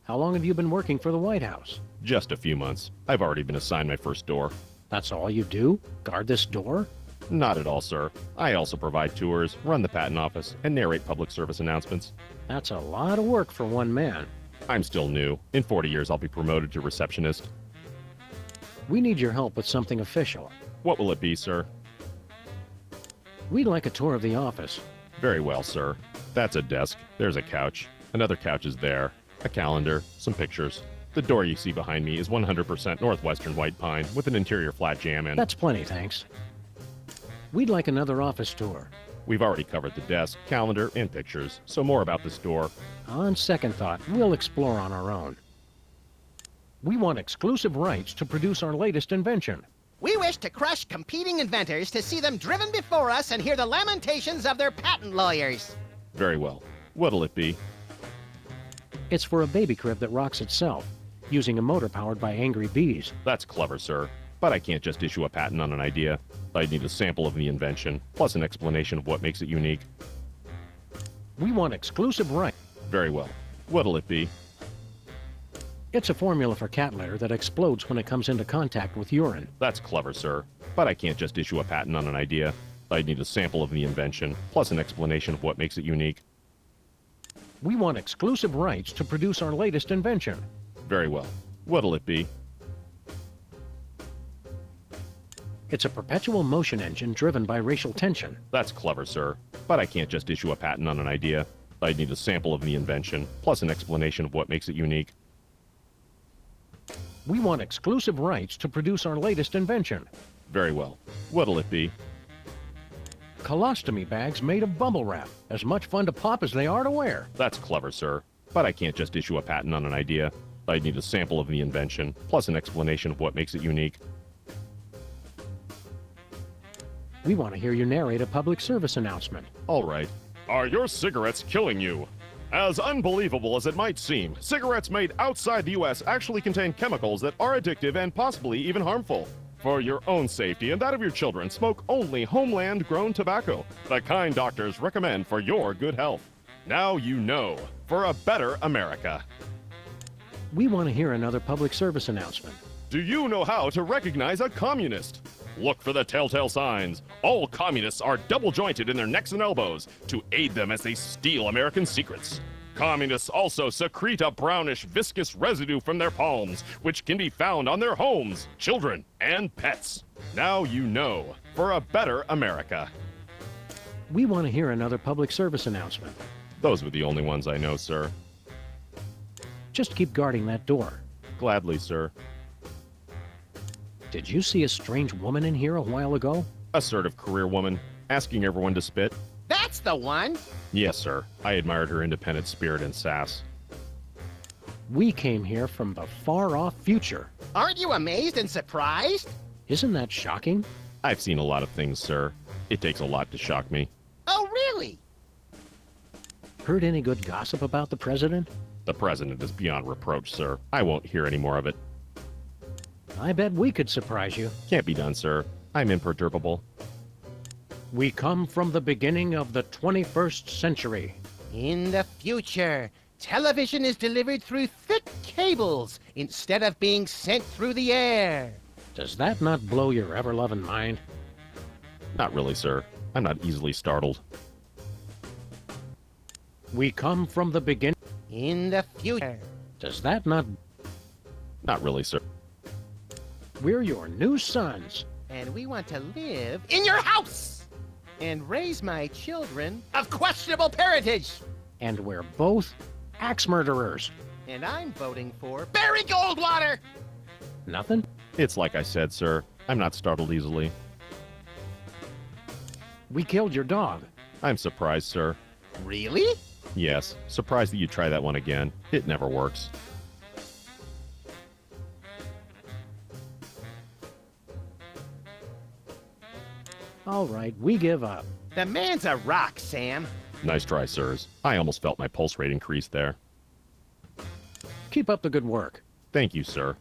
How long have you been working for the White House? Just a few months. I've already been assigned my first door. That's all you do? Guard this door? Not at all, sir. I also provide tours, run the patent office, and narrate public service announcements. That's a lot of work for one man. I'm still new. In 40 years, I'll be promoted to receptionist. We need your help with something official. What will it be, sir? We'd like a tour of the office. Very well, sir. That's a desk. There's a couch. Another couch is there. A calendar. Some pictures. The door you see behind me is 100% Northwestern white pine with an interior flat jamb in. That's plenty, thanks. We'd like another office tour. We've already covered the desk, calendar, and pictures, so more about this door. On second thought, we'll explore on our own. We want exclusive rights to produce our latest invention. We wish to crush competing inventors to see them driven before us and hear the lamentations of their patent lawyers. Very well. What'll it be? It's for a baby crib that rocks itself, using a motor powered by angry bees. That's clever, sir. But I can't just issue a patent on an idea. I'd need a sample of the invention, plus an explanation of what makes it unique. We want exclusive rights. Very well. What'll it be? It's a formula for cat litter that explodes when it comes into contact with urine. That's clever, sir. But I can't just issue a patent on an idea. I'd need a sample of the invention, plus an explanation of what makes it unique. We want exclusive rights to produce our latest invention. Very well. What'll it be? It's a perpetual motion engine driven by racial tension. That's clever, sir. But I can't just issue a patent on an idea. I'd need a sample of the invention, plus an explanation of what makes it unique. We want exclusive rights to produce our latest invention. Very well. What'll it be? Colostomy bags made of bubble wrap. As much fun to pop as they are to wear. That's clever, sir. But I can't just issue a patent on an idea. I'd need a sample of the invention, plus an explanation of what makes it unique. We want to hear you narrate a public service announcement. All right. Are your cigarettes killing you? As unbelievable as it might seem, cigarettes made outside the U.S. actually contain chemicals that are addictive and possibly even harmful. For your own safety and that of your children, smoke only homeland-grown tobacco, the kind doctors recommend for your good health. Now you know, for a better America. We want to hear another public service announcement. Do you know how to recognize a communist? Look for the telltale signs. All communists are double-jointed in their necks and elbows to aid them as they steal American secrets. Communists also secrete a brownish, viscous residue from their palms, which can be found on their homes, children, and pets. Now you know, for a better America. We want to hear another public service announcement. Those were the only ones I know, sir. Just keep guarding that door. Gladly, sir. Did you see a strange woman in here a while ago? Assertive career woman, asking everyone to spit. That's the one. Yes, sir. I admired her independent spirit and sass. We came here from the far-off future. Aren't you amazed and surprised? Isn't that shocking? I've seen a lot of things, sir. It takes a lot to shock me. Oh, really? Heard any good gossip about the president? The president is beyond reproach, sir. I won't hear any more of it. I bet we could surprise you. Can't be done, sir. I'm imperturbable. We come from the beginning of the 21st century. In the future, television is delivered through thick cables instead of being sent through the air. Does that not blow your ever-loving mind? Not really, sir. I'm not easily startled. We come from the beginning. In the future. Does that not... Not really, sir. We're your new sons. And we want to live in your house and raise my children of questionable parentage. And we're both axe murderers. And I'm voting for Barry Goldwater. Nothing? It's like I said, sir. I'm not startled easily. We killed your dog. I'm surprised, sir. Really? Yes, surprised that you try that one again. It never works. All right, we give up. The man's a rock, Sam. Nice try, sirs. I almost felt my pulse rate increase there. Keep up the good work. Thank you, sir.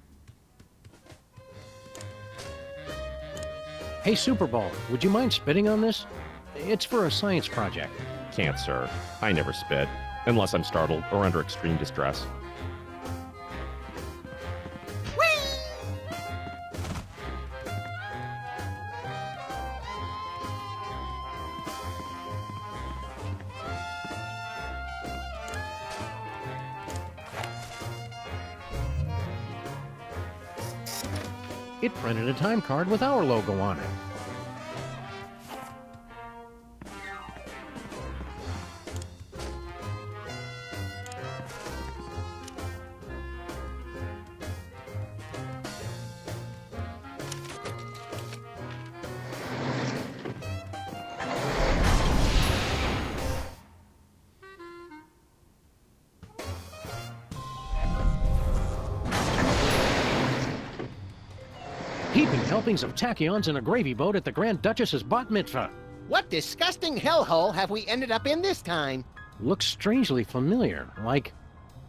Hey, Superball, would you mind spitting on this? It's for a science project. Can't, sir. I never spit, unless I'm startled or under extreme distress. It printed a time card with our logo on it. Heaping helpings of tachyons in a gravy boat at the Grand Duchess's bat mitzvah. What disgusting hellhole have we ended up in this time? Looks strangely familiar, like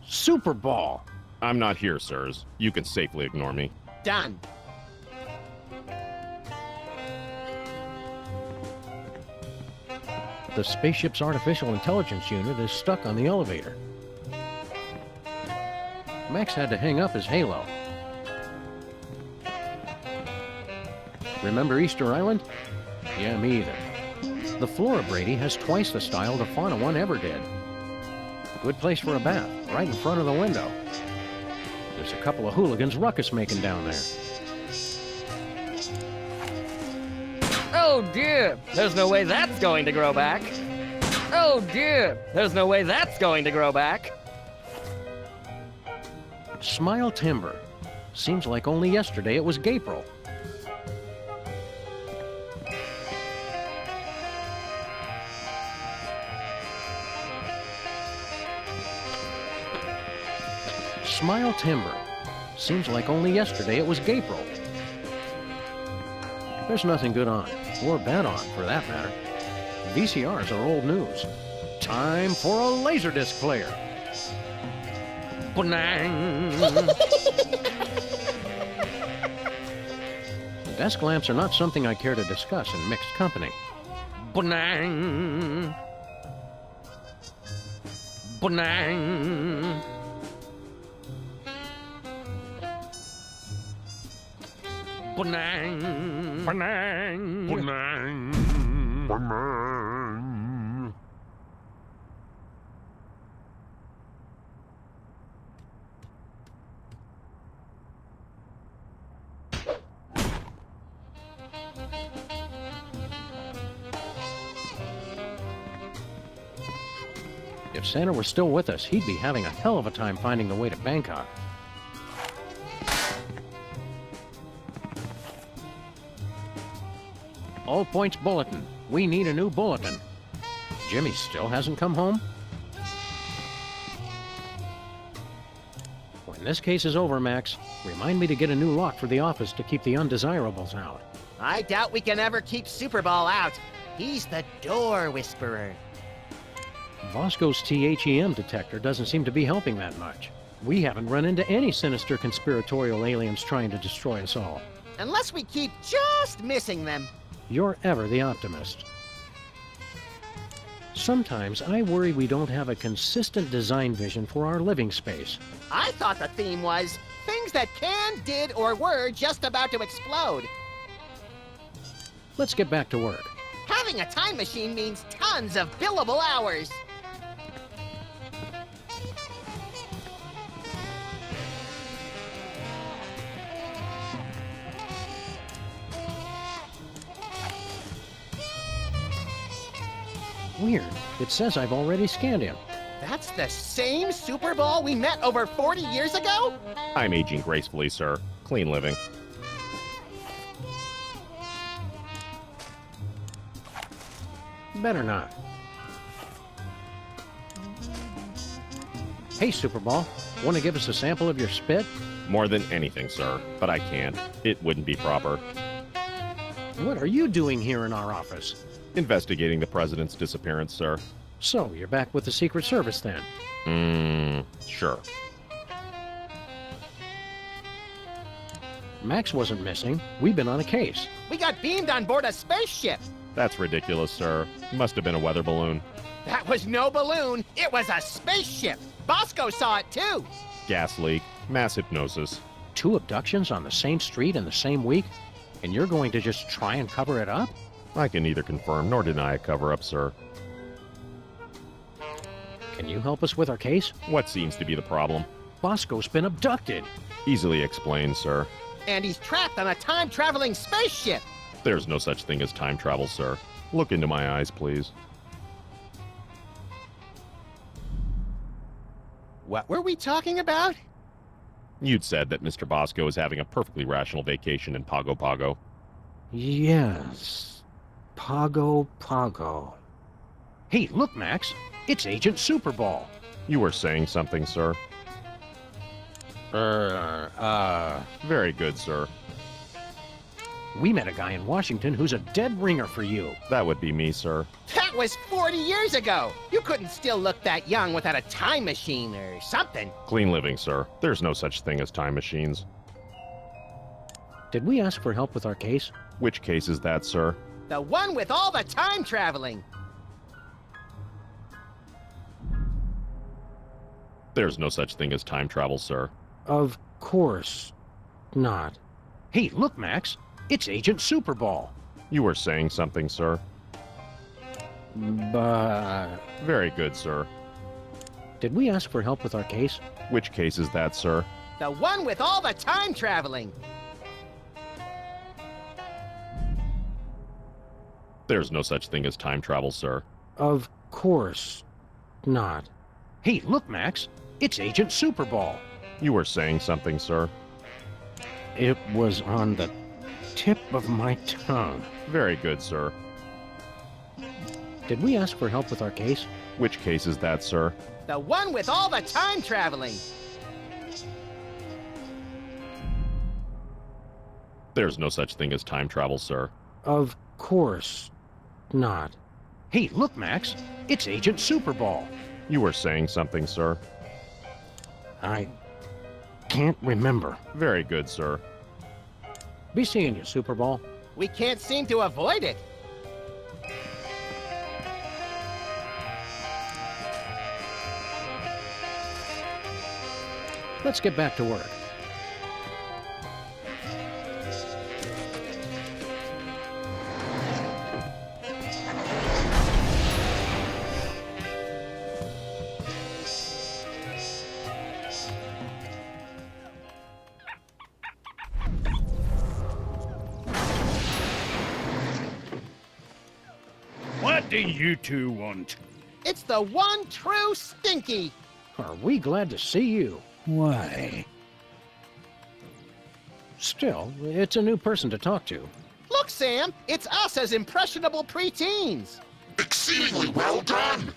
Superball. I'm not here, sirs. You can safely ignore me. Done. The spaceship's artificial intelligence unit is stuck on the elevator. Max had to hang up his halo. Remember Easter Island? Yeah, me either. The Flora Brady has twice the style the Fauna one ever did. Good place for a bath, right in front of the window. There's a couple of hooligans ruckus making down there. Oh dear, there's no way that's going to grow back. Oh dear, there's no way that's going to grow back. Smile Timber. Seems like only yesterday it was Gapril. Smile Timber. Seems like only yesterday it was Gapril. There's nothing good on, or bad on, for that matter. VCRs are old news. Time for a Laserdisc player. Ba-nang. Desk lamps are not something I care to discuss in mixed company. Ba-nang. Ba-nang. Ba-nang. Ba-nang. Ba-nang. Ba-nang. If Santa were still with us, he'd be having a hell of a time finding the way to Bangkok. All points bulletin. We need a new bulletin. Jimmy still hasn't come home? When this case is over, Max, remind me to get a new lock for the office to keep the undesirables out. I doubt we can ever keep Superball out. He's the door whisperer. Vosco's THEM detector doesn't seem to be helping that much. We haven't run into any sinister conspiratorial aliens trying to destroy us all. Unless we keep just missing them. You're ever the optimist. Sometimes I worry we don't have a consistent design vision for our living space. I thought the theme was things that can, did, or were just about to explode. Let's get back to work. Having a time machine means tons of billable hours. Weird. It says I've already scanned him. That's the same Superball we met over 40 years ago? I'm aging gracefully, sir. Clean living. Better not. Hey, Superball. Want to give us a sample of your spit? More than anything, sir. But I can't. It wouldn't be proper. What are you doing here in our office? Investigating the president's disappearance, sir. So, you're back with the Secret Service then? Sure. Max wasn't missing. We've been on a case. We got beamed on board a spaceship. That's ridiculous, sir. It must have been a weather balloon. That was no balloon. It was a spaceship. Bosco saw it too. Gas leak. Mass hypnosis. 2 abductions on the same street in the same week? And you're going to just try and cover it up? I can neither confirm nor deny a cover-up, sir. Can you help us with our case? What seems to be the problem? Bosco's been abducted. Easily explained, sir. And he's trapped on a time-traveling spaceship. There's no such thing as time travel, sir. Look into my eyes, please. What were we talking about? You'd said that Mr. Bosco is having a perfectly rational vacation in Pago Pago. Yes. Pago Pago. Hey, look, Max. It's Agent Superball. You were saying something, sir. Very good, sir. We met a guy in Washington who's a dead ringer for you. That would be me, sir. That was 40 years ago. You couldn't still look that young without a time machine or something. Clean living, sir. There's no such thing as time machines. Did we ask for help with our case? Which case is that, sir? The one with all the time traveling. There's no such thing as time travel, sir. Of course not. Hey, look, Max. It's Agent Superball. You were saying something, sir. But Very good, sir. did we ask for help with our case? Which case is that, sir? The one with all the time traveling. There's no such thing as time travel, sir. Of course not. Hey, look, Max. It's Agent Superball. You were saying something, sir. It was on the tip of my tongue. Very good, sir. Did we ask for help with our case? Which case is that, sir? The one with all the time traveling. There's no such thing as time travel, sir. Of course not. Hey, look, Max. It's Agent Superball. You were saying something, sir. I can't remember. Very good, sir. Be seeing you, Superball. We can't seem to avoid it. Let's get back to work. What do you two want? It's the one true Stinky. Are we glad to see you? Why? Still, it's a new person to talk to. Look, Sam, it's us as impressionable preteens. Exceedingly well done!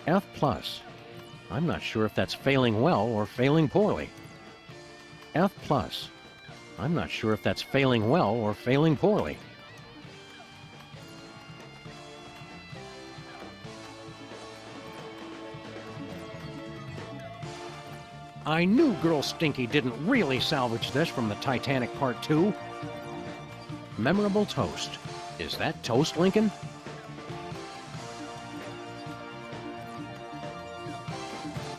F+. I'm not sure if that's failing well or failing poorly. F+. I'm not sure if that's failing well or failing poorly. I knew Girl Stinky didn't really salvage this from the Titanic Part 2. Memorable toast. Is that toast, Lincoln?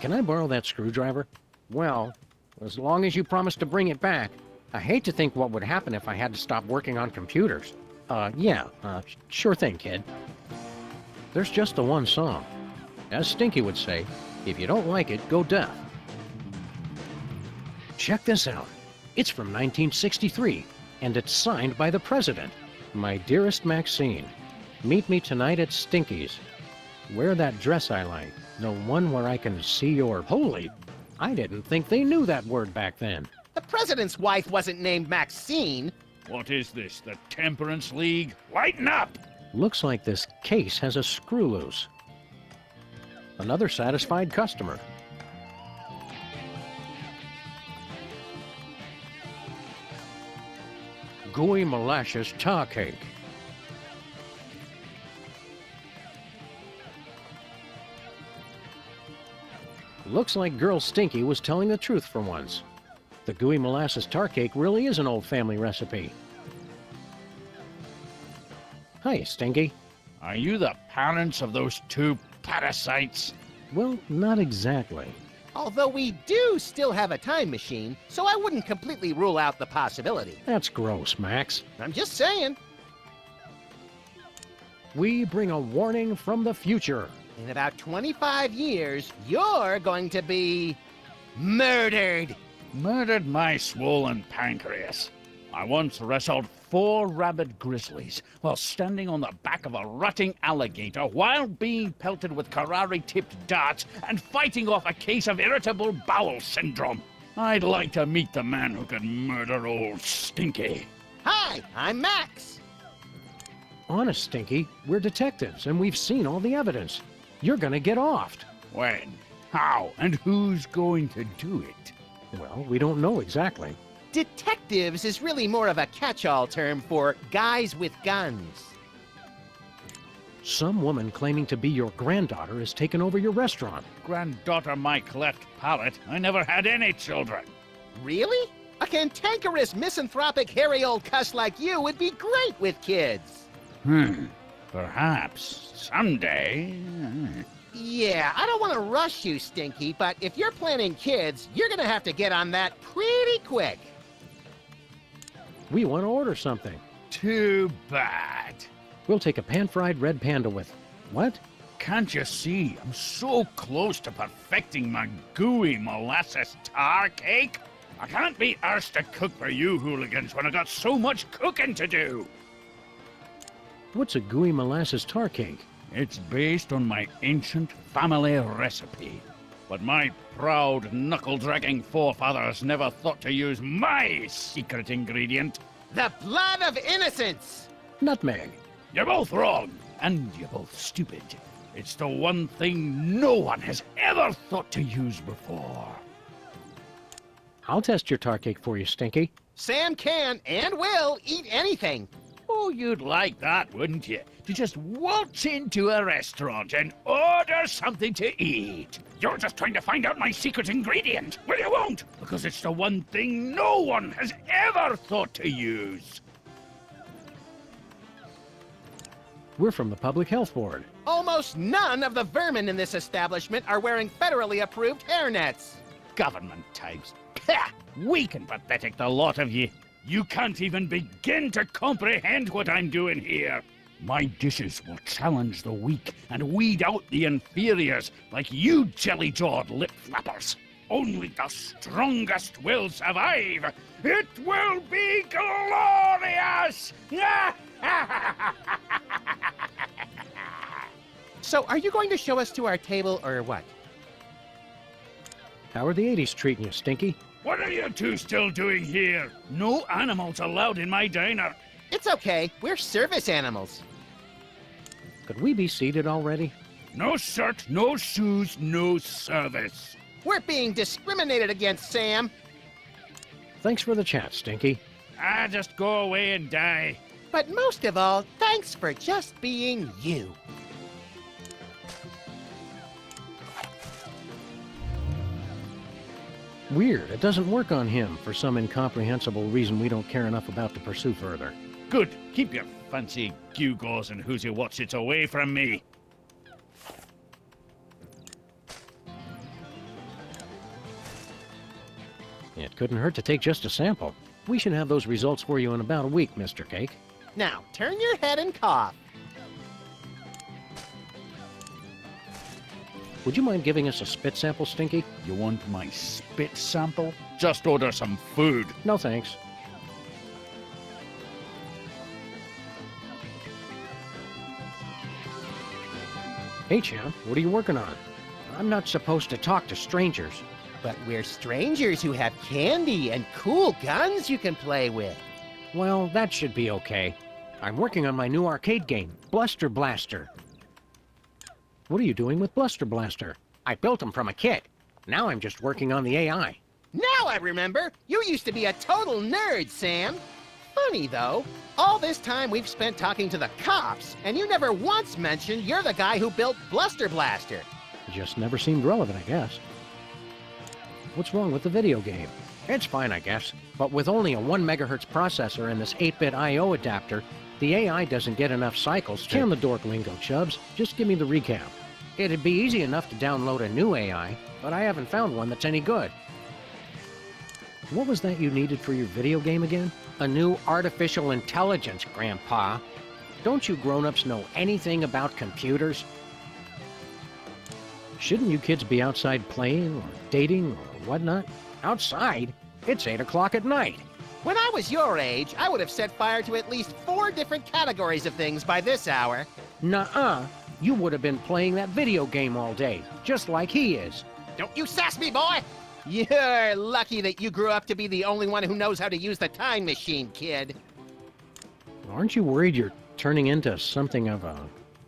Can I borrow that screwdriver? Well, as long as you promise to bring it back. I hate to think what would happen if I had to stop working on computers. Sure thing, kid. There's just the one song. As Stinky would say, if you don't like it, go deaf. Check this out. It's from 1963, and it's signed by the president. My dearest Maxine, meet me tonight at Stinky's. Wear that dress I like, the one where I can see your... Holy, I didn't think they knew that word back then. The president's wife wasn't named Maxine. What is this, the Temperance League? Lighten up! Looks like this case has a screw loose. Another satisfied customer. Gooey molasses tar cake. Looks like Girl Stinky was telling the truth for once. The gooey molasses tar cake really is an old family recipe. Hi, Stinky. Are you the parents of those two parasites? Well, not exactly. Although we do still have a time machine, so I wouldn't completely rule out the possibility. That's gross, Max. I'm just saying. We bring a warning from the future. In about 25 years, you're going to be murdered. Murdered my swollen pancreas. I once wrestled 4 rabid grizzlies while standing on the back of a rutting alligator while being pelted with Karari-tipped darts and fighting off a case of irritable bowel syndrome. I'd like to meet the man who could murder old Stinky. Hi, I'm Max. Honest, Stinky, we're detectives and we've seen all the evidence. You're gonna get offed. When? How? And who's going to do it? Well, we don't know exactly. Detectives is really more of a catch-all term for guys with guns. Some woman claiming to be your granddaughter has taken over your restaurant. Granddaughter my cleft palate. I never had any children. Really? A cantankerous, misanthropic, hairy old cuss like you would be great with kids. Perhaps. Someday. Yeah, I don't want to rush you, Stinky, but if you're planning kids, you're gonna have to get on that pretty quick. We want to order something. Too bad. We'll take a pan-fried red panda with... What? Can't you see? I'm so close to perfecting my gooey molasses tar cake. I can't be arsed to cook for you hooligans when I got so much cooking to do. What's a gooey molasses tar cake? It's based on my ancient family recipe. But my proud, knuckle-dragging forefathers never thought to use my secret ingredient. The blood of innocence! Nutmeg. You're both wrong, and you're both stupid. It's the one thing no one has ever thought to use before. I'll test your tar cake for you, Stinky. Sam can and will eat anything. Oh, you'd like that, wouldn't you? To just waltz into a restaurant and order something to eat. You're just trying to find out my secret ingredient. Well, you won't, because it's the one thing no one has ever thought to use. We're from the Public Health Board. Almost none of the vermin in this establishment are wearing federally approved hairnets. Government types. Pah! Weak and pathetic, the lot of ye. You can't even begin to comprehend what I'm doing here. My dishes will challenge the weak and weed out the inferiors like you jelly-jawed lip flappers. Only the strongest will survive. It will be glorious! So are you going to show us to our table or what? How are the 80s treating you, Stinky? What are you two still doing here? No animals allowed in my diner. It's okay. We're service animals. Could we be seated already? No shirt, no shoes, no service. We're being discriminated against, Sam. Thanks for the chat, Stinky. Just go away and die. But most of all, thanks for just being you. Weird, it doesn't work on him for some incomprehensible reason we don't care enough about to pursue further. Good. Keep your fancy gewgaws and who's who what's it's away from me. It couldn't hurt to take just a sample. We should have those results for you in about a week, Mr. Cake. Now, turn your head and cough. Would you mind giving us a spit sample, Stinky? You want my spit sample? Just order some food. No, thanks. Hey, champ, what are you working on? I'm not supposed to talk to strangers. But we're strangers who have candy and cool guns you can play with. Well, that should be okay. I'm working on my new arcade game, Bluster Blaster. What are you doing with Bluster Blaster? I built him from a kit. Now I'm just working on the AI. Now I remember! You used to be a total nerd, Sam. Funny, though. All this time we've spent talking to the cops, and you never once mentioned you're the guy who built Bluster Blaster. Just never seemed relevant, I guess. What's wrong with the video game? It's fine, I guess. But with only a 1 megahertz processor and this 8-bit I/O adapter, the AI doesn't get enough cycles to... Can the dork lingo, Chubbs. Just give me the recap. It'd be easy enough to download a new AI, but I haven't found one that's any good. What was that you needed for your video game again? A new artificial intelligence, Grandpa. Don't you grown-ups know anything about computers? Shouldn't you kids be outside playing or dating or whatnot? Outside? It's 8 o'clock at night. When I was your age, I would have set fire to at least 4 different categories of things by this hour. Nuh-uh. You would have been playing that video game all day, just like he is. Don't you sass me, boy! You're lucky that you grew up to be the only one who knows how to use the time machine, kid. Aren't you worried you're turning into something of a,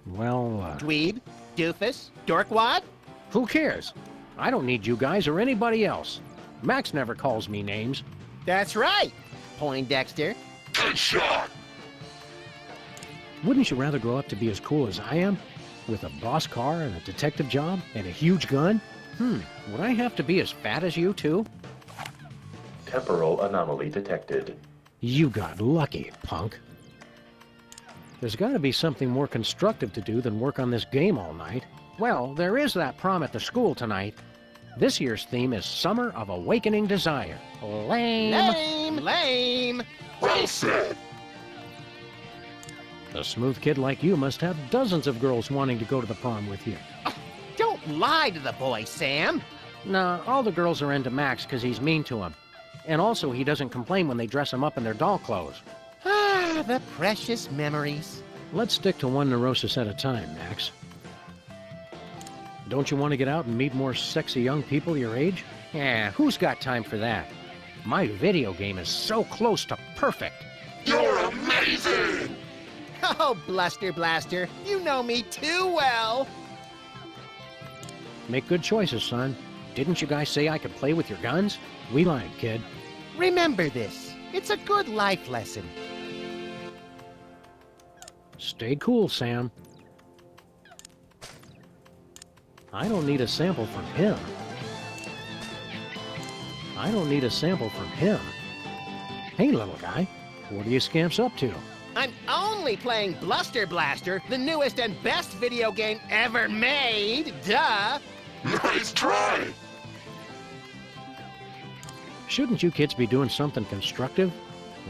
Dweeb? Doofus? Dorkwad? Who cares? I don't need you guys or anybody else. Max never calls me names. That's right, Poindexter. Good shot! Wouldn't you rather grow up to be as cool as I am? With a boss car and a detective job and a huge gun? Would I have to be as fat as you, too? Temporal anomaly detected. You got lucky, punk. There's got to be something more constructive to do than work on this game all night. Well, there is that prom at the school tonight. This year's theme is Summer of Awakening Desire. Lame. Lame! Lame! Well said! A smooth kid like you must have dozens of girls wanting to go to the prom with you. Don't lie to the boy, Sam. Nah, all the girls are into Max because he's mean to them. And also, he doesn't complain when they dress him up in their doll clothes. Ah, the precious memories. Let's stick to one neurosis at a time, Max. Don't you want to get out and meet more sexy young people your age? Yeah, who's got time for that? My video game is so close to perfect. You're amazing! Oh, Bluster Blaster, you know me too well. Make good choices, son. Didn't you guys say I could play with your guns? We lied, kid. Remember this. It's a good life lesson. Stay cool, Sam. I don't need a sample from him. I don't need a sample from him. Hey, little guy, what are you scamps up to? I'm only playing Bluster Blaster, the newest and best video game ever made. Duh! Nice try! Shouldn't you kids be doing something constructive?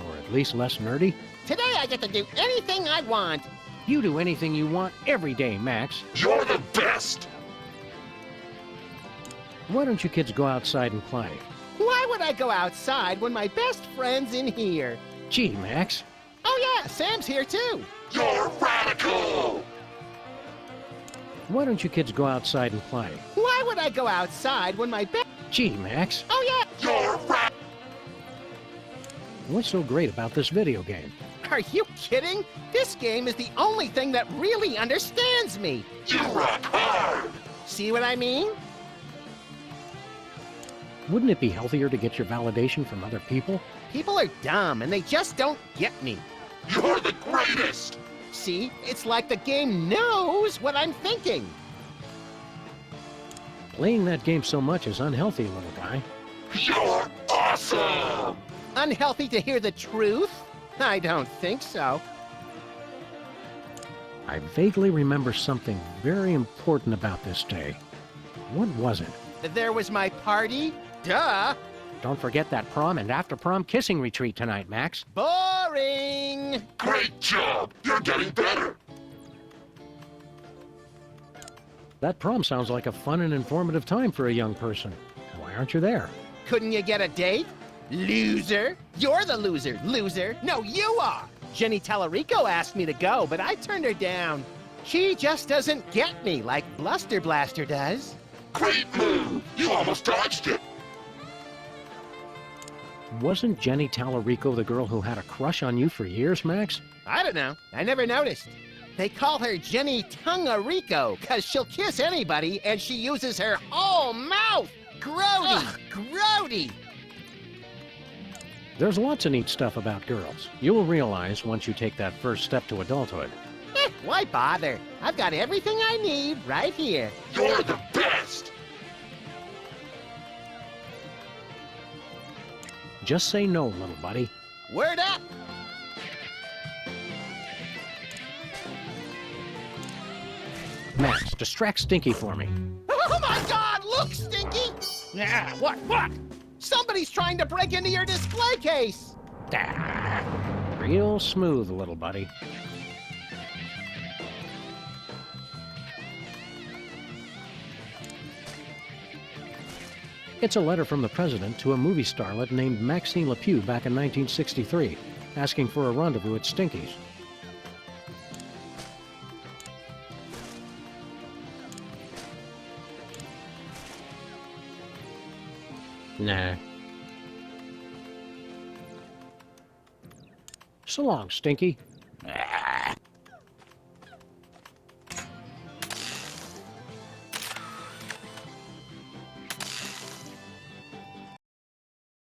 Or at least less nerdy? Today I get to do anything I want. You do anything you want every day, Max. You're the best! Why don't you kids go outside and play? Why would I go outside when my best friend's in here? Gee, Max. Oh yeah, Sam's here too. You're radical! Why don't you kids go outside and play? Why would I go outside when my best... Gee, Max. Oh yeah, You're radical! What's so great about this video game? are you kidding? This game is the only thing that really understands me. You rock hard! See what I mean? Wouldn't it be healthier to get your validation from other people? People are dumb and they just don't get me. You're the greatest! See, it's like the game knows what I'm thinking. Playing that game so much is unhealthy, little guy. You're awesome! Unhealthy to hear the truth? I don't think so. I vaguely remember something very important about this day. What was it? There was my party? Duh! Don't forget that prom and after-prom kissing retreat tonight, Max. Boring! Great job! You're getting better! That prom sounds like a fun and informative time for a young person. Why aren't you there? Couldn't you get a date? Loser! You're the loser, loser! No, you are! Jenny Tallarico asked me to go, but I turned her down. She just doesn't get me like Bluster Blaster does. Great move! You almost dodged it! Wasn't Jenny Tallarico the girl who had a crush on you for years, Max? I don't know. I never noticed. They call her Jenny Tungarico because she'll kiss anybody and she uses her whole mouth. Grody! Ugh, grody! There's lots of neat stuff about girls. You will realize once you take that first step to adulthood. Why bother? I've got everything I need right here. You're the best! Just say no, little buddy. Word up! Max, distract Stinky for me. Oh my God! Look, Stinky! Yeah, what? Somebody's trying to break into your display case! Ah, real smooth, little buddy. It's a letter from the president to a movie starlet named Maxine Lepew back in 1963, asking for a rendezvous at Stinky's. Nah. So long, Stinky.